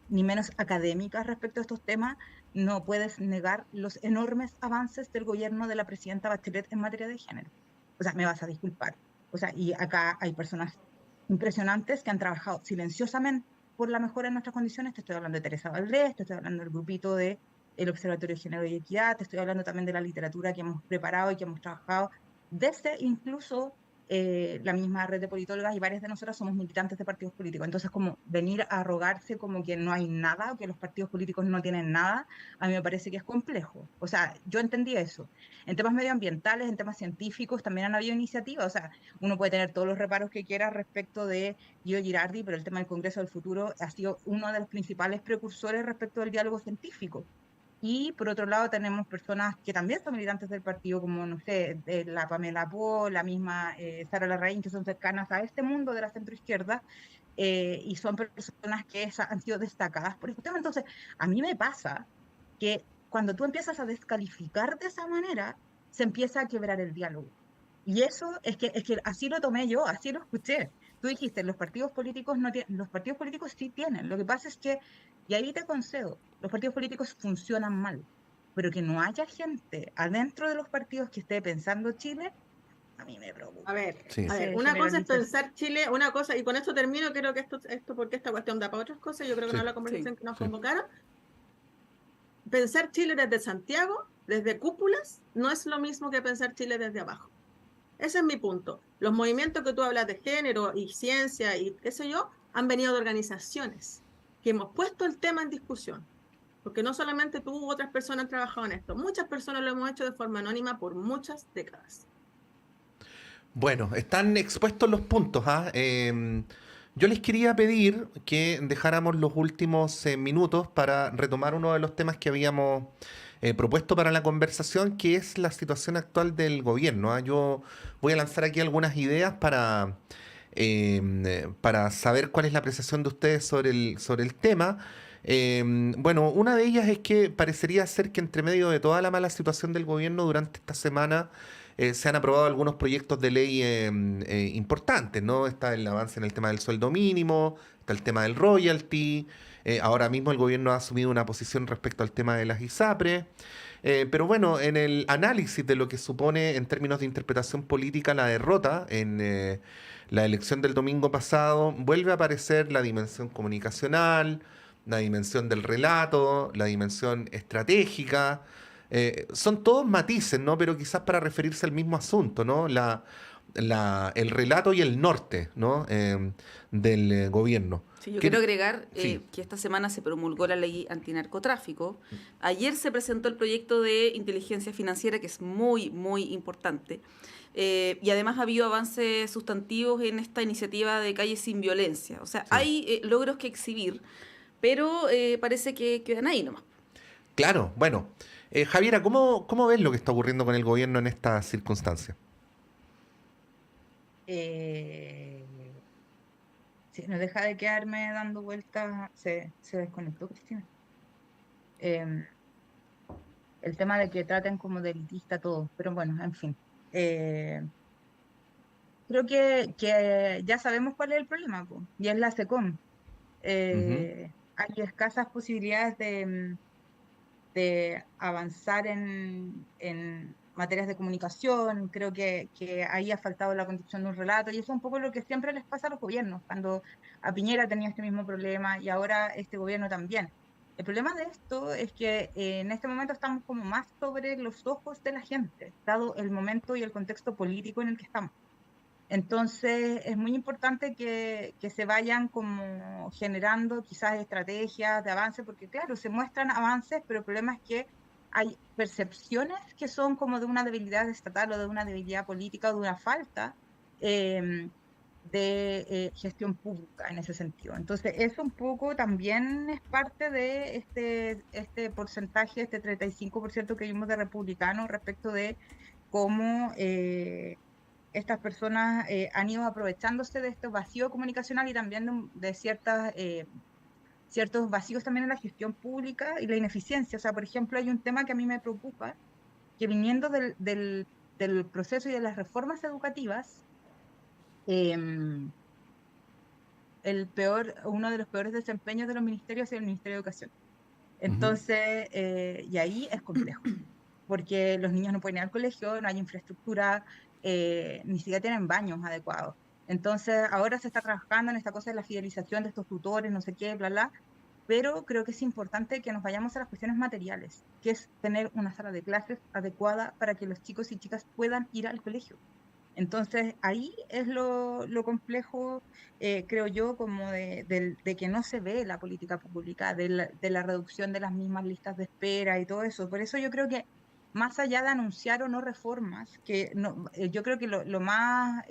ni menos académicas respecto a estos temas, no puedes negar los enormes avances del gobierno de la presidenta Bachelet en materia de género. O sea, me vas a disculpar. O sea, y acá hay personas impresionantes que han trabajado silenciosamente por la mejora en nuestras condiciones. Te estoy hablando de Teresa Valdés, te estoy hablando del grupito del Observatorio de Género y Equidad, te estoy hablando también de la literatura que hemos preparado y que hemos trabajado desde incluso la misma red de politólogas, y varias de nosotras somos militantes de partidos políticos. Entonces, como venir a arrogarse como que no hay nada, o que los partidos políticos no tienen nada, a mí me parece que es complejo. O sea, yo entendí eso. En temas medioambientales, en temas científicos, también han habido iniciativas. O sea, uno puede tener todos los reparos que quiera respecto de Guido Girardi, pero el tema del Congreso del Futuro ha sido uno de los principales precursores respecto del diálogo científico. Y por otro lado tenemos personas que también son militantes del partido, como, no sé, la Pamela Po, la misma Sara Larraín, que son cercanas a este mundo de la centroizquierda, y son personas que han sido destacadas por este tema. Entonces, a mí me pasa que cuando tú empiezas a descalificar de esa manera, se empieza a quebrar el diálogo. Y eso es que así lo tomé yo, así lo escuché. Tú dijiste, los partidos políticos no tienen, los partidos políticos sí tienen. Lo que pasa es que, y ahí te concedo, los partidos políticos funcionan mal, pero que no haya gente adentro de los partidos que esté pensando Chile, a mí me preocupa. A ver, una cosa es pensar Chile, una cosa, y con esto termino, creo que esto porque esta cuestión da para otras cosas, yo creo que no es la conversación que nos convocaron. Pensar Chile desde Santiago, desde cúpulas, no es lo mismo que pensar Chile desde abajo. Ese es mi punto. Los movimientos que tú hablas de género y ciencia y qué sé yo, han venido de organizaciones que hemos puesto el tema en discusión. Porque no solamente tú u otras personas han trabajado en esto, muchas personas lo hemos hecho de forma anónima por muchas décadas. Bueno, están expuestos los puntos. Yo les quería pedir que dejáramos los últimos minutos para retomar uno de los temas que habíamos propuesto para la conversación, que es la situación actual del gobierno. Yo voy a lanzar aquí algunas ideas para saber cuál es la apreciación de ustedes sobre el tema. Bueno, una de ellas es que parecería ser que entre medio de toda la mala situación del gobierno durante esta semana se han aprobado algunos proyectos de ley importantes, ¿no? Está el avance en el tema del sueldo mínimo, está el tema del royalty. Ahora mismo el gobierno ha asumido una posición respecto al tema de las ISAPRES. Pero bueno, en el análisis de lo que supone en términos de interpretación política la derrota en la elección del domingo pasado, vuelve a aparecer la dimensión comunicacional, la dimensión del relato, la dimensión estratégica. Son todos matices, ¿no? Pero quizás para referirse al mismo asunto, ¿no? El relato y el norte, ¿no? Del gobierno. Sí, yo Que- quiero agregar sí. que esta semana se promulgó la ley antinarcotráfico. Ayer se presentó el proyecto de inteligencia financiera, que es muy, muy importante. Y además ha habido avances sustantivos en esta iniciativa de Calles sin Violencia. O sea, Sí. hay logros que exhibir, pero parece que quedan ahí nomás. Claro, bueno. Javiera, ¿cómo ves lo que está ocurriendo con el gobierno en estas circunstancias? Sí, no deja de quedarme dando vueltas. Se desconectó, Cristina. Em, el tema de que traten como de elitista todo, pero bueno, en fin. Creo que ya sabemos cuál es el problema, po, y es la SECOM. Hay escasas posibilidades de avanzar en materias de comunicación. Creo que ahí ha faltado la construcción de un relato, y eso es un poco lo que siempre les pasa a los gobiernos, cuando a Piñera tenía este mismo problema y ahora este gobierno también. El problema de esto es que en este momento estamos como más sobre los ojos de la gente, dado el momento y el contexto político en el que estamos. Entonces es muy importante que se vayan como generando quizás estrategias de avance, porque claro, se muestran avances, pero el problema es que hay percepciones que son como de una debilidad estatal o de una debilidad política o de una falta de gestión pública en ese sentido. Entonces eso un poco también es parte de este porcentaje, este 35% que vimos de republicanos respecto de cómo estas personas han ido aprovechándose de este vacío comunicacional y también de ciertos vacíos también en la gestión pública y la ineficiencia. O sea, por ejemplo, hay un tema que a mí me preocupa, que viniendo del proceso y de las reformas educativas, uno de los peores desempeños de los ministerios es el Ministerio de Educación. Entonces, y ahí es complejo, porque los niños no pueden ir al colegio, no hay infraestructura, ni siquiera tienen baños adecuados. Entonces, ahora se está trabajando en esta cosa de la fidelización de estos tutores, no sé qué, bla, bla, pero creo que es importante que nos vayamos a las cuestiones materiales, que es tener una sala de clases adecuada para que los chicos y chicas puedan ir al colegio. Entonces, ahí es lo complejo, creo yo, como de que no se ve la política pública, de la reducción de las mismas listas de espera y todo eso. Por eso yo creo que más allá de anunciar o no reformas, que no, yo creo que lo más,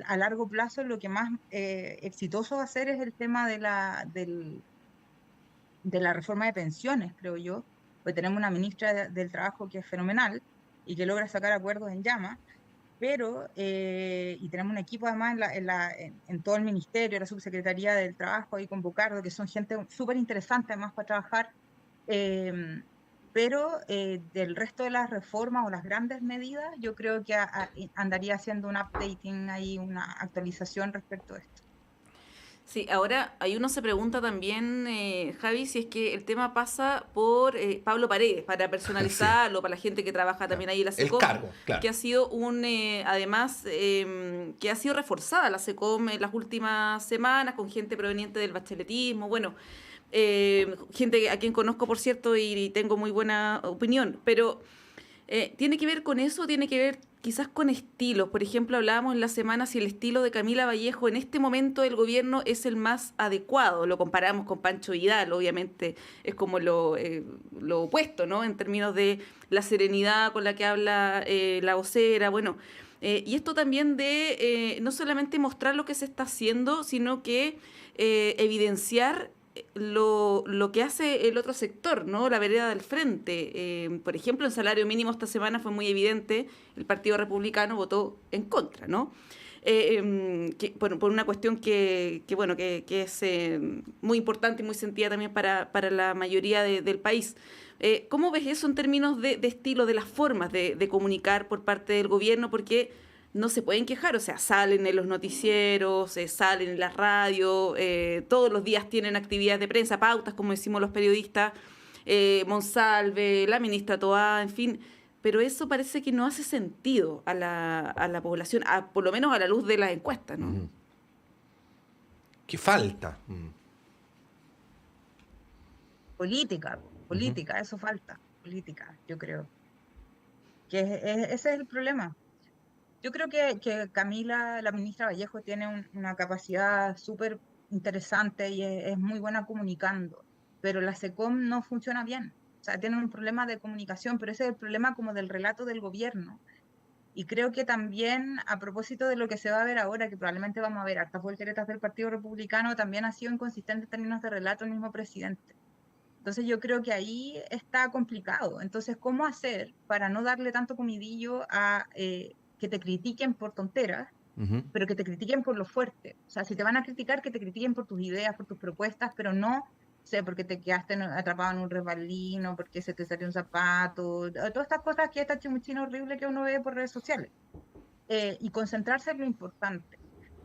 a largo plazo, lo que más exitoso va a ser es el tema de la reforma de pensiones, creo yo, porque tenemos una ministra del Trabajo que es fenomenal y que logra sacar acuerdos en llama, pero, y tenemos un equipo además en todo el ministerio, la subsecretaría del Trabajo ahí con Bocardo, que son gente súper interesante además para trabajar, pero del resto de las reformas o las grandes medidas, yo creo que andaría haciendo un updating ahí, una actualización respecto a esto. Sí, ahora ahí uno se pregunta también, Javi, si es que el tema pasa por Pablo Paredes, para personalizarlo, para la gente que trabaja también ahí en la El SECOM, cargo, claro. que ha sido además, que ha sido reforzada la SECOM en las últimas semanas con gente proveniente del bacheletismo, bueno, gente a quien conozco, por cierto, y tengo muy buena opinión, pero ¿tiene que ver con eso? ¿Tiene que ver quizás con estilos? Por ejemplo, hablábamos en la semana si el estilo de Camila Vallejo en este momento del gobierno es el más adecuado. Lo comparamos con Pancho Vidal, obviamente es como lo opuesto, ¿no? En términos de la serenidad con la que habla la vocera, bueno. Y esto también de no solamente mostrar lo que se está haciendo, sino que evidenciar lo que hace el otro sector, ¿no? La vereda del frente. Por ejemplo, en salario mínimo esta semana fue muy evidente, el Partido Republicano votó en contra, ¿no? Por una cuestión que es muy importante y muy sentida también para la mayoría del país. ¿Cómo ves eso en términos de estilo, de las formas de comunicar por parte del gobierno? Porque no se pueden quejar, o sea, salen en los noticieros, salen en la radio, todos los días tienen actividades de prensa, pautas, como decimos los periodistas, Monsalve, la ministra Toá, en fin. Pero eso parece que no hace sentido a la población, por lo menos a la luz de las encuestas, ¿no? ¿Qué falta? Política, eso falta, política, yo creo. Ese es el problema. Yo creo que Camila, la ministra Vallejo, tiene una capacidad súper interesante y es muy buena comunicando, pero la SECOM no funciona bien. O sea, tiene un problema de comunicación, pero ese es el problema como del relato del gobierno. Y creo que también, a propósito de lo que se va a ver ahora, que probablemente vamos a ver hartas volteretas del Partido Republicano, también ha sido inconsistente en términos de relato el mismo presidente. Entonces yo creo que ahí está complicado. Entonces, ¿cómo hacer para no darle tanto comidillo a que te critiquen por tonteras, pero que te critiquen por lo fuerte? O sea, si te van a criticar, que te critiquen por tus ideas, por tus propuestas, pero no sé, porque te quedaste atrapado en un resbalino, porque se te salió un zapato, todas estas cosas que esta chimuchina horrible que uno ve por redes sociales. Y concentrarse en lo importante.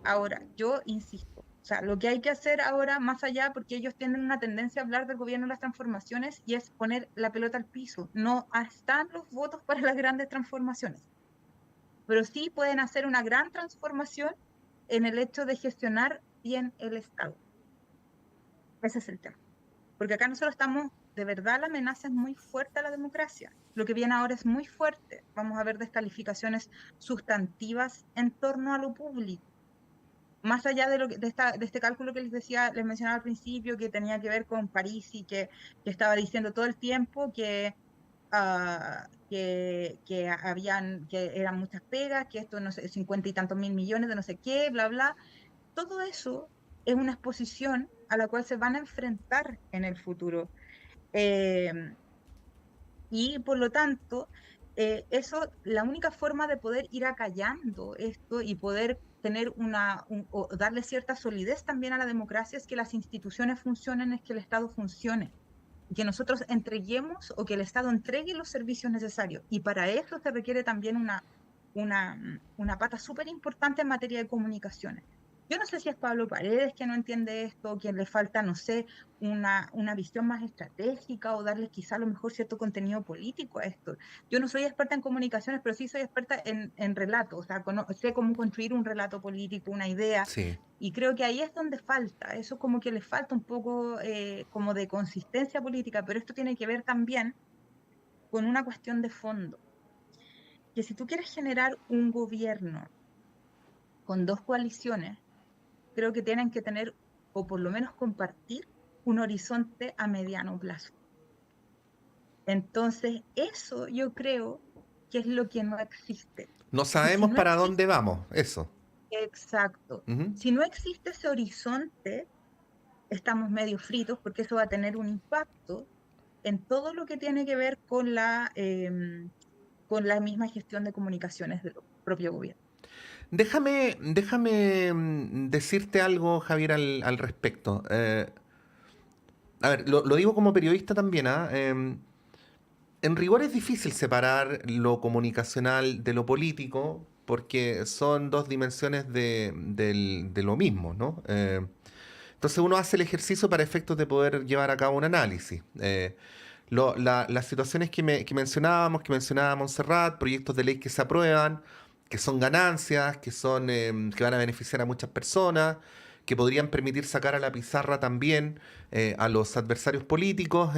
Ahora, yo insisto, o sea, lo que hay que hacer ahora, más allá, porque ellos tienen una tendencia a hablar del gobierno de las transformaciones, y es poner la pelota al piso. No están los votos para las grandes transformaciones, pero sí pueden hacer una gran transformación en el hecho de gestionar bien el Estado. Ese es el tema. Porque acá nosotros estamos, de verdad, la amenaza es muy fuerte a la democracia. Lo que viene ahora es muy fuerte. Vamos a ver descalificaciones sustantivas en torno a lo público. Más allá de este cálculo que les mencionaba al principio, que tenía que ver con París y que estaba diciendo todo el tiempo que eran muchas pegas, que esto, no sé, 50 y tantos mil millones de no sé qué, bla, bla. Todo eso es una exposición a la cual se van a enfrentar en el futuro. Y por lo tanto, la única forma de poder ir acallando esto y poder tener o darle cierta solidez también a la democracia es que las instituciones funcionen, es que el Estado funcione, que nosotros entreguemos o que el Estado entregue los servicios necesarios. Y para eso se requiere también una pata súper importante en materia de comunicaciones. Yo no sé si es Pablo Paredes que no entiende esto, quien le falta, no sé, una visión más estratégica o darle quizá a lo mejor cierto contenido político a esto. Yo no soy experta en comunicaciones, pero sí soy experta en relato, o sea, sé cómo construir un relato político, una idea, Sí. y creo que ahí es donde falta, eso como que le falta un poco como de consistencia política, pero esto tiene que ver también con una cuestión de fondo, que si tú quieres generar un gobierno con dos coaliciones, creo que tienen que tener, o por lo menos compartir, un horizonte a mediano plazo. Entonces, eso yo creo que es lo que no existe. No sabemos para dónde vamos, eso. Exacto. Si no existe ese horizonte, estamos medio fritos, porque eso va a tener un impacto en todo lo que tiene que ver con la misma gestión de comunicaciones del propio gobierno. Déjame decirte algo, Javier, al respecto. A ver, lo digo como periodista también. En rigor es difícil separar lo comunicacional de lo político, porque son dos dimensiones de lo mismo, ¿no? Entonces uno hace el ejercicio para efectos de poder llevar a cabo un análisis. Las situaciones que mencionaba Montserrat, proyectos de ley que se aprueban, que son ganancias, que van a beneficiar a muchas personas, que podrían permitir sacar a la pizarra también a los adversarios políticos.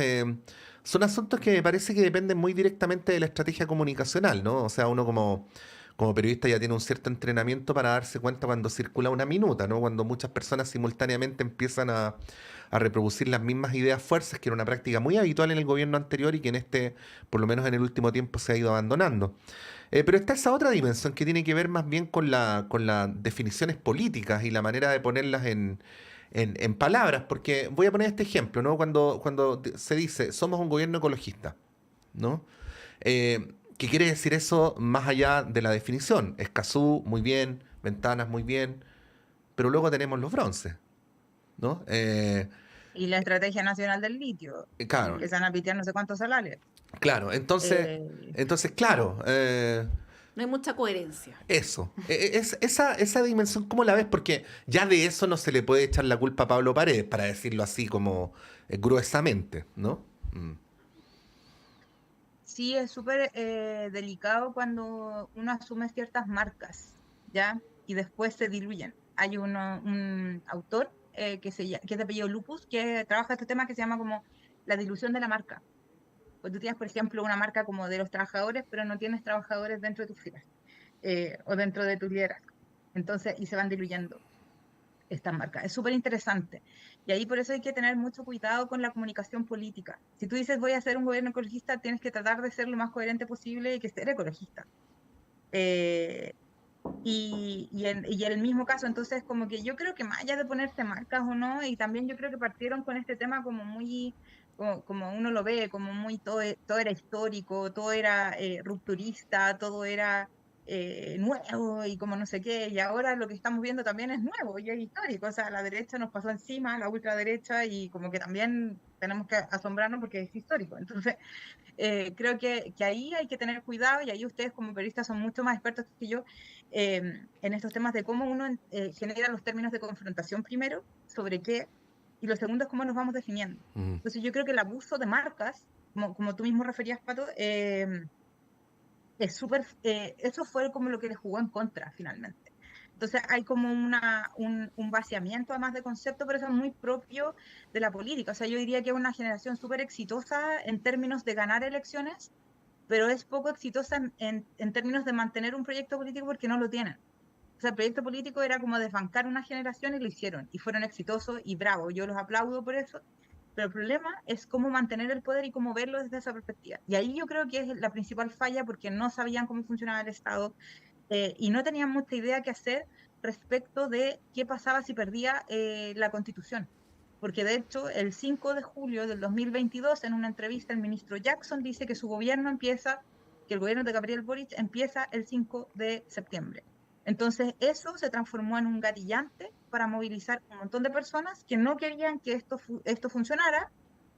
Son asuntos que me parece que dependen muy directamente de la estrategia comunicacional, ¿no? O sea, uno como periodista ya tiene un cierto entrenamiento para darse cuenta cuando circula una minuta, ¿no? Cuando muchas personas simultáneamente empiezan a reproducir las mismas ideas fuerzas, que era una práctica muy habitual en el gobierno anterior y que por lo menos en el último tiempo, se ha ido abandonando. Pero está esa otra dimensión que tiene que ver más bien con las definiciones políticas y la manera de ponerlas en palabras, porque voy a poner este ejemplo, ¿no? Cuando se dice, somos un gobierno ecologista, ¿no? ¿Qué quiere decir eso más allá de la definición? Escazú, muy bien, Ventanas, muy bien, pero luego tenemos los bronces, ¿no? Y la Estrategia Nacional del Litio, claro, que se van a pitear no sé cuántos salarios. Claro, entonces claro. No hay mucha coherencia. Eso. Esa dimensión, ¿cómo la ves? Porque ya de eso no se le puede echar la culpa a Pablo Paredes, para decirlo así como gruesamente, ¿no? sí es súper delicado cuando uno asume ciertas marcas, ¿ya? Y después se diluyen. Hay un autor que es de apellido Lupus, que trabaja este tema que se llama como la dilución de la marca. Pues tú tienes, por ejemplo, una marca como de los trabajadores, pero no tienes trabajadores dentro de tus filas o dentro de tus liderazgo. Entonces, y se van diluyendo estas marcas. Es súper interesante. Y ahí por eso hay que tener mucho cuidado con la comunicación política. Si tú dices voy a hacer un gobierno ecologista, tienes que tratar de ser lo más coherente posible y que ser ecologista. Y en el mismo caso, entonces, como que yo creo que más allá de ponerse marcas o no, y también yo creo que partieron con este tema como muy, como uno lo ve, como muy, todo era histórico, todo era rupturista, todo era nuevo y como no sé qué, y ahora lo que estamos viendo también es nuevo y es histórico, o sea, la derecha nos pasó encima, la ultraderecha, y como que también tenemos que asombrarnos porque es histórico. Entonces, creo que ahí hay que tener cuidado, y ahí ustedes como periodistas son mucho más expertos que yo en estos temas de cómo uno genera los términos de confrontación primero, sobre qué, y lo segundo es cómo nos vamos definiendo. Entonces yo creo que el abuso de marcas, como tú mismo referías, Pato, es súper, eso fue como lo que le jugó en contra finalmente. Entonces hay como un vaciamiento además de concepto, pero eso es muy propio de la política. O sea, yo diría que es una generación súper exitosa en términos de ganar elecciones, pero es poco exitosa en términos de mantener un proyecto político porque no lo tienen. O sea, el proyecto político era como desbancar una generación y lo hicieron, y fueron exitosos y bravo, yo los aplaudo por eso. Pero el problema es cómo mantener el poder y cómo verlo desde esa perspectiva. Y ahí yo creo que es la principal falla, porque no sabían cómo funcionaba el Estado y no tenían mucha idea qué hacer respecto de qué pasaba si perdía la Constitución. Porque de hecho, el 5 de julio del 2022, en una entrevista, el ministro Jackson dice que su gobierno que el gobierno de Gabriel Boric empieza el 5 de septiembre. Entonces, eso se transformó en un gatillante para movilizar un montón de personas que no querían que esto funcionara,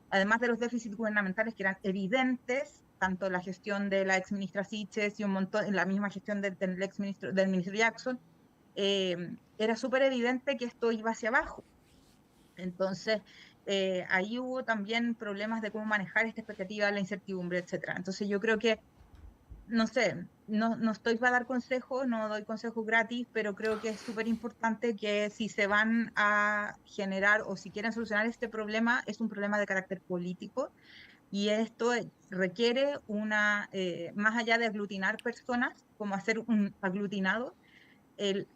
además de los déficits gubernamentales que eran evidentes, tanto en la gestión de la exministra Siches y un montón, en la misma gestión del ministro Jackson, era súper evidente que esto iba hacia abajo. Entonces, ahí hubo también problemas de cómo manejar esta expectativa, la incertidumbre, etc. Entonces, yo creo que no sé, no estoy para dar consejos, no doy consejos gratis, pero creo que es súper importante que si se van a generar o si quieren solucionar este problema, es un problema de carácter político, y esto requiere más allá de aglutinar personas, como hacer un aglutinado, en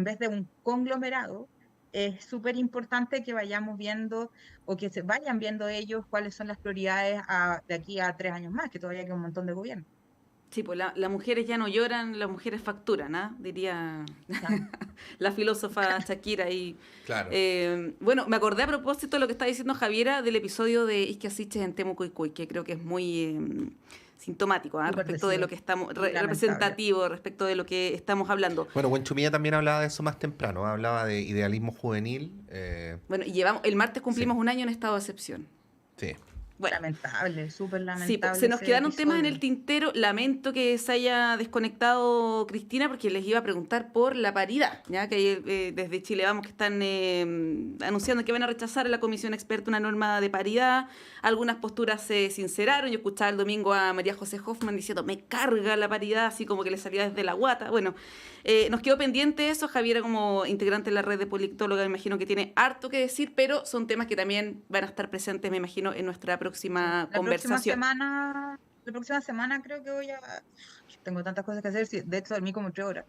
vez de un conglomerado, es súper importante que vayamos viendo o que se vayan viendo ellos cuáles son las prioridades de aquí a 3 años más, que todavía queda un montón de gobierno. Sí, pues las mujeres ya no lloran, las mujeres facturan, ¿ah? Diría la filósofa Shakira. Y, claro. Bueno, me acordé a propósito de lo que está diciendo Javiera del episodio de Isquia Siches en Temuco, que creo que es muy sintomático, ¿ah? Respecto de lo que estamos, representativo, respecto de lo que estamos hablando. Bueno, Buenchumilla también hablaba de eso más temprano, hablaba de idealismo juvenil. Bueno, y el martes cumplimos un año en estado de excepción. Sí. Bueno, lamentable, súper lamentable. Sí, pues, se nos quedaron temas en el tintero. Lamento que se haya desconectado Cristina, porque les iba a preguntar por la paridad, ya que desde Chile Vamos que están anunciando que van a rechazar a la comisión experta una norma de paridad. Algunas posturas se sinceraron. Yo escuchaba el domingo a María José Hoffman diciendo me carga la paridad, así como que le salía desde la guata. Bueno, nos quedó pendiente eso. Javiera, como integrante de la red de politóloga, me imagino que tiene harto que decir, pero son temas que también van a estar presentes, me imagino, en nuestra próxima conversación. La próxima semana creo que tengo tantas cosas que hacer, de hecho dormí como 3 horas.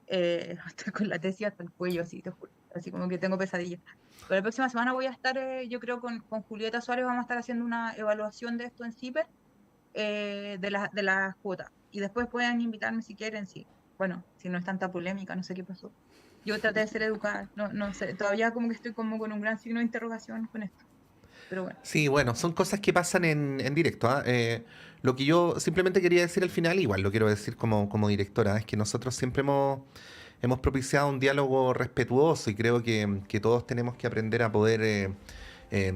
Estoy con la tesis hasta el cuello, así te juro. Así como que tengo pesadillas. Pero la próxima semana voy a estar, yo creo, con Julieta Suárez vamos a estar haciendo una evaluación de esto en CIPER, de las cuotas. Y después pueden invitarme si quieren, sí. Bueno, si no es tanta polémica, no sé qué pasó. Yo traté de ser educada, no sé, todavía como que estoy como con un gran signo de interrogación con esto. Pero bueno. Sí, bueno, son cosas que pasan en directo. Lo que yo simplemente quería decir al final, igual lo quiero decir como directora, es que nosotros siempre hemos propiciado un diálogo respetuoso, y creo que todos tenemos que aprender a poder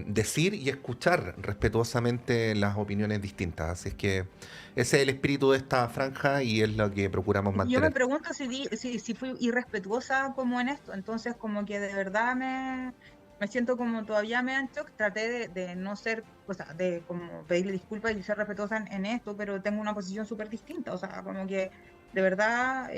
decir y escuchar respetuosamente las opiniones distintas. Así es que ese es el espíritu de esta franja y es lo que procuramos mantener. Yo me pregunto si fui irrespetuosa como en esto, entonces como que de verdad me siento como todavía me en shock. Traté de no ser, o sea, de como pedirle disculpas y ser respetuosa en esto, pero tengo una posición súper distinta. O sea, como que de verdad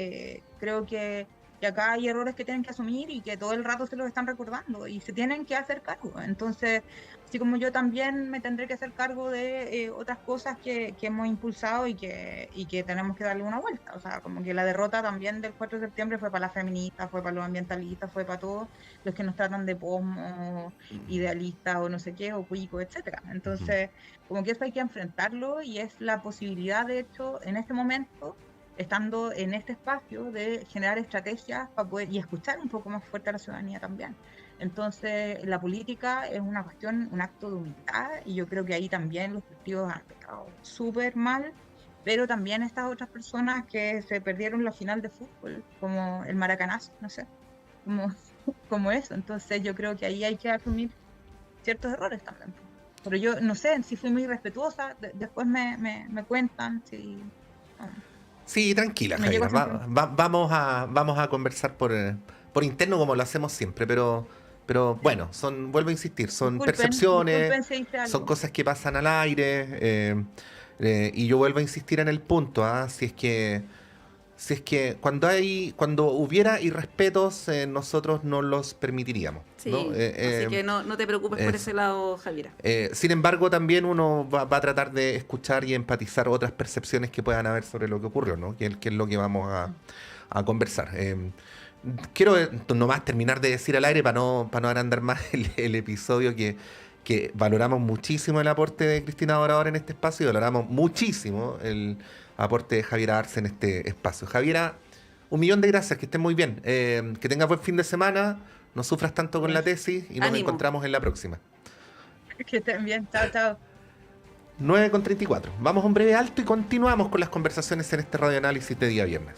creo que acá hay errores que tienen que asumir y que todo el rato se los están recordando y se tienen que hacer cargo. Entonces, así como yo también me tendré que hacer cargo de otras cosas que hemos impulsado y que tenemos que darle una vuelta. O sea, como que la derrota también del 4 de septiembre fue para las feministas, fue para los ambientalistas, fue para todos los que nos tratan de posmo, idealistas o no sé qué, o cuicos, etcétera. Entonces, como que eso hay que enfrentarlo y es la posibilidad, de hecho, en este momento, estando en este espacio, de generar estrategias para poder y escuchar un poco más fuerte a la ciudadanía también. Entonces, la política es una cuestión, un acto de humildad, y yo creo que ahí también los partidos han pecado súper mal, pero también estas otras personas que se perdieron la final de fútbol, como el maracanazo, no sé, como eso. Entonces, yo creo que ahí hay que asumir ciertos errores también. Pero yo no sé si fui muy respetuosa, después me cuentan si... Sí, tranquila, Javiera. Vamos a conversar por interno como lo hacemos siempre, pero bueno, vuelvo a insistir, son percepciones, son cosas que pasan al aire, y yo vuelvo a insistir en el punto, si es que cuando hubiera irrespetos, nosotros no los permitiríamos. Sí, ¿no? así que no te preocupes por ese lado, Javiera. Sin embargo, también uno va a tratar de escuchar y empatizar otras percepciones que puedan haber sobre lo que ocurrió, ¿no? Que es lo que vamos a conversar. Quiero nomás terminar de decir al aire para no agrandar más el episodio que valoramos muchísimo el aporte de Cristina Dorador en este espacio y valoramos muchísimo el aporte de Javiera Arce en este espacio. Javiera, 1.000.000 de gracias, que estés muy bien. Que tengas buen fin de semana, no sufras tanto con la tesis y nos encontramos en la próxima. Que estén bien, chao. 9:34. Vamos a un breve alto y continuamos con las conversaciones en este radioanálisis de día viernes.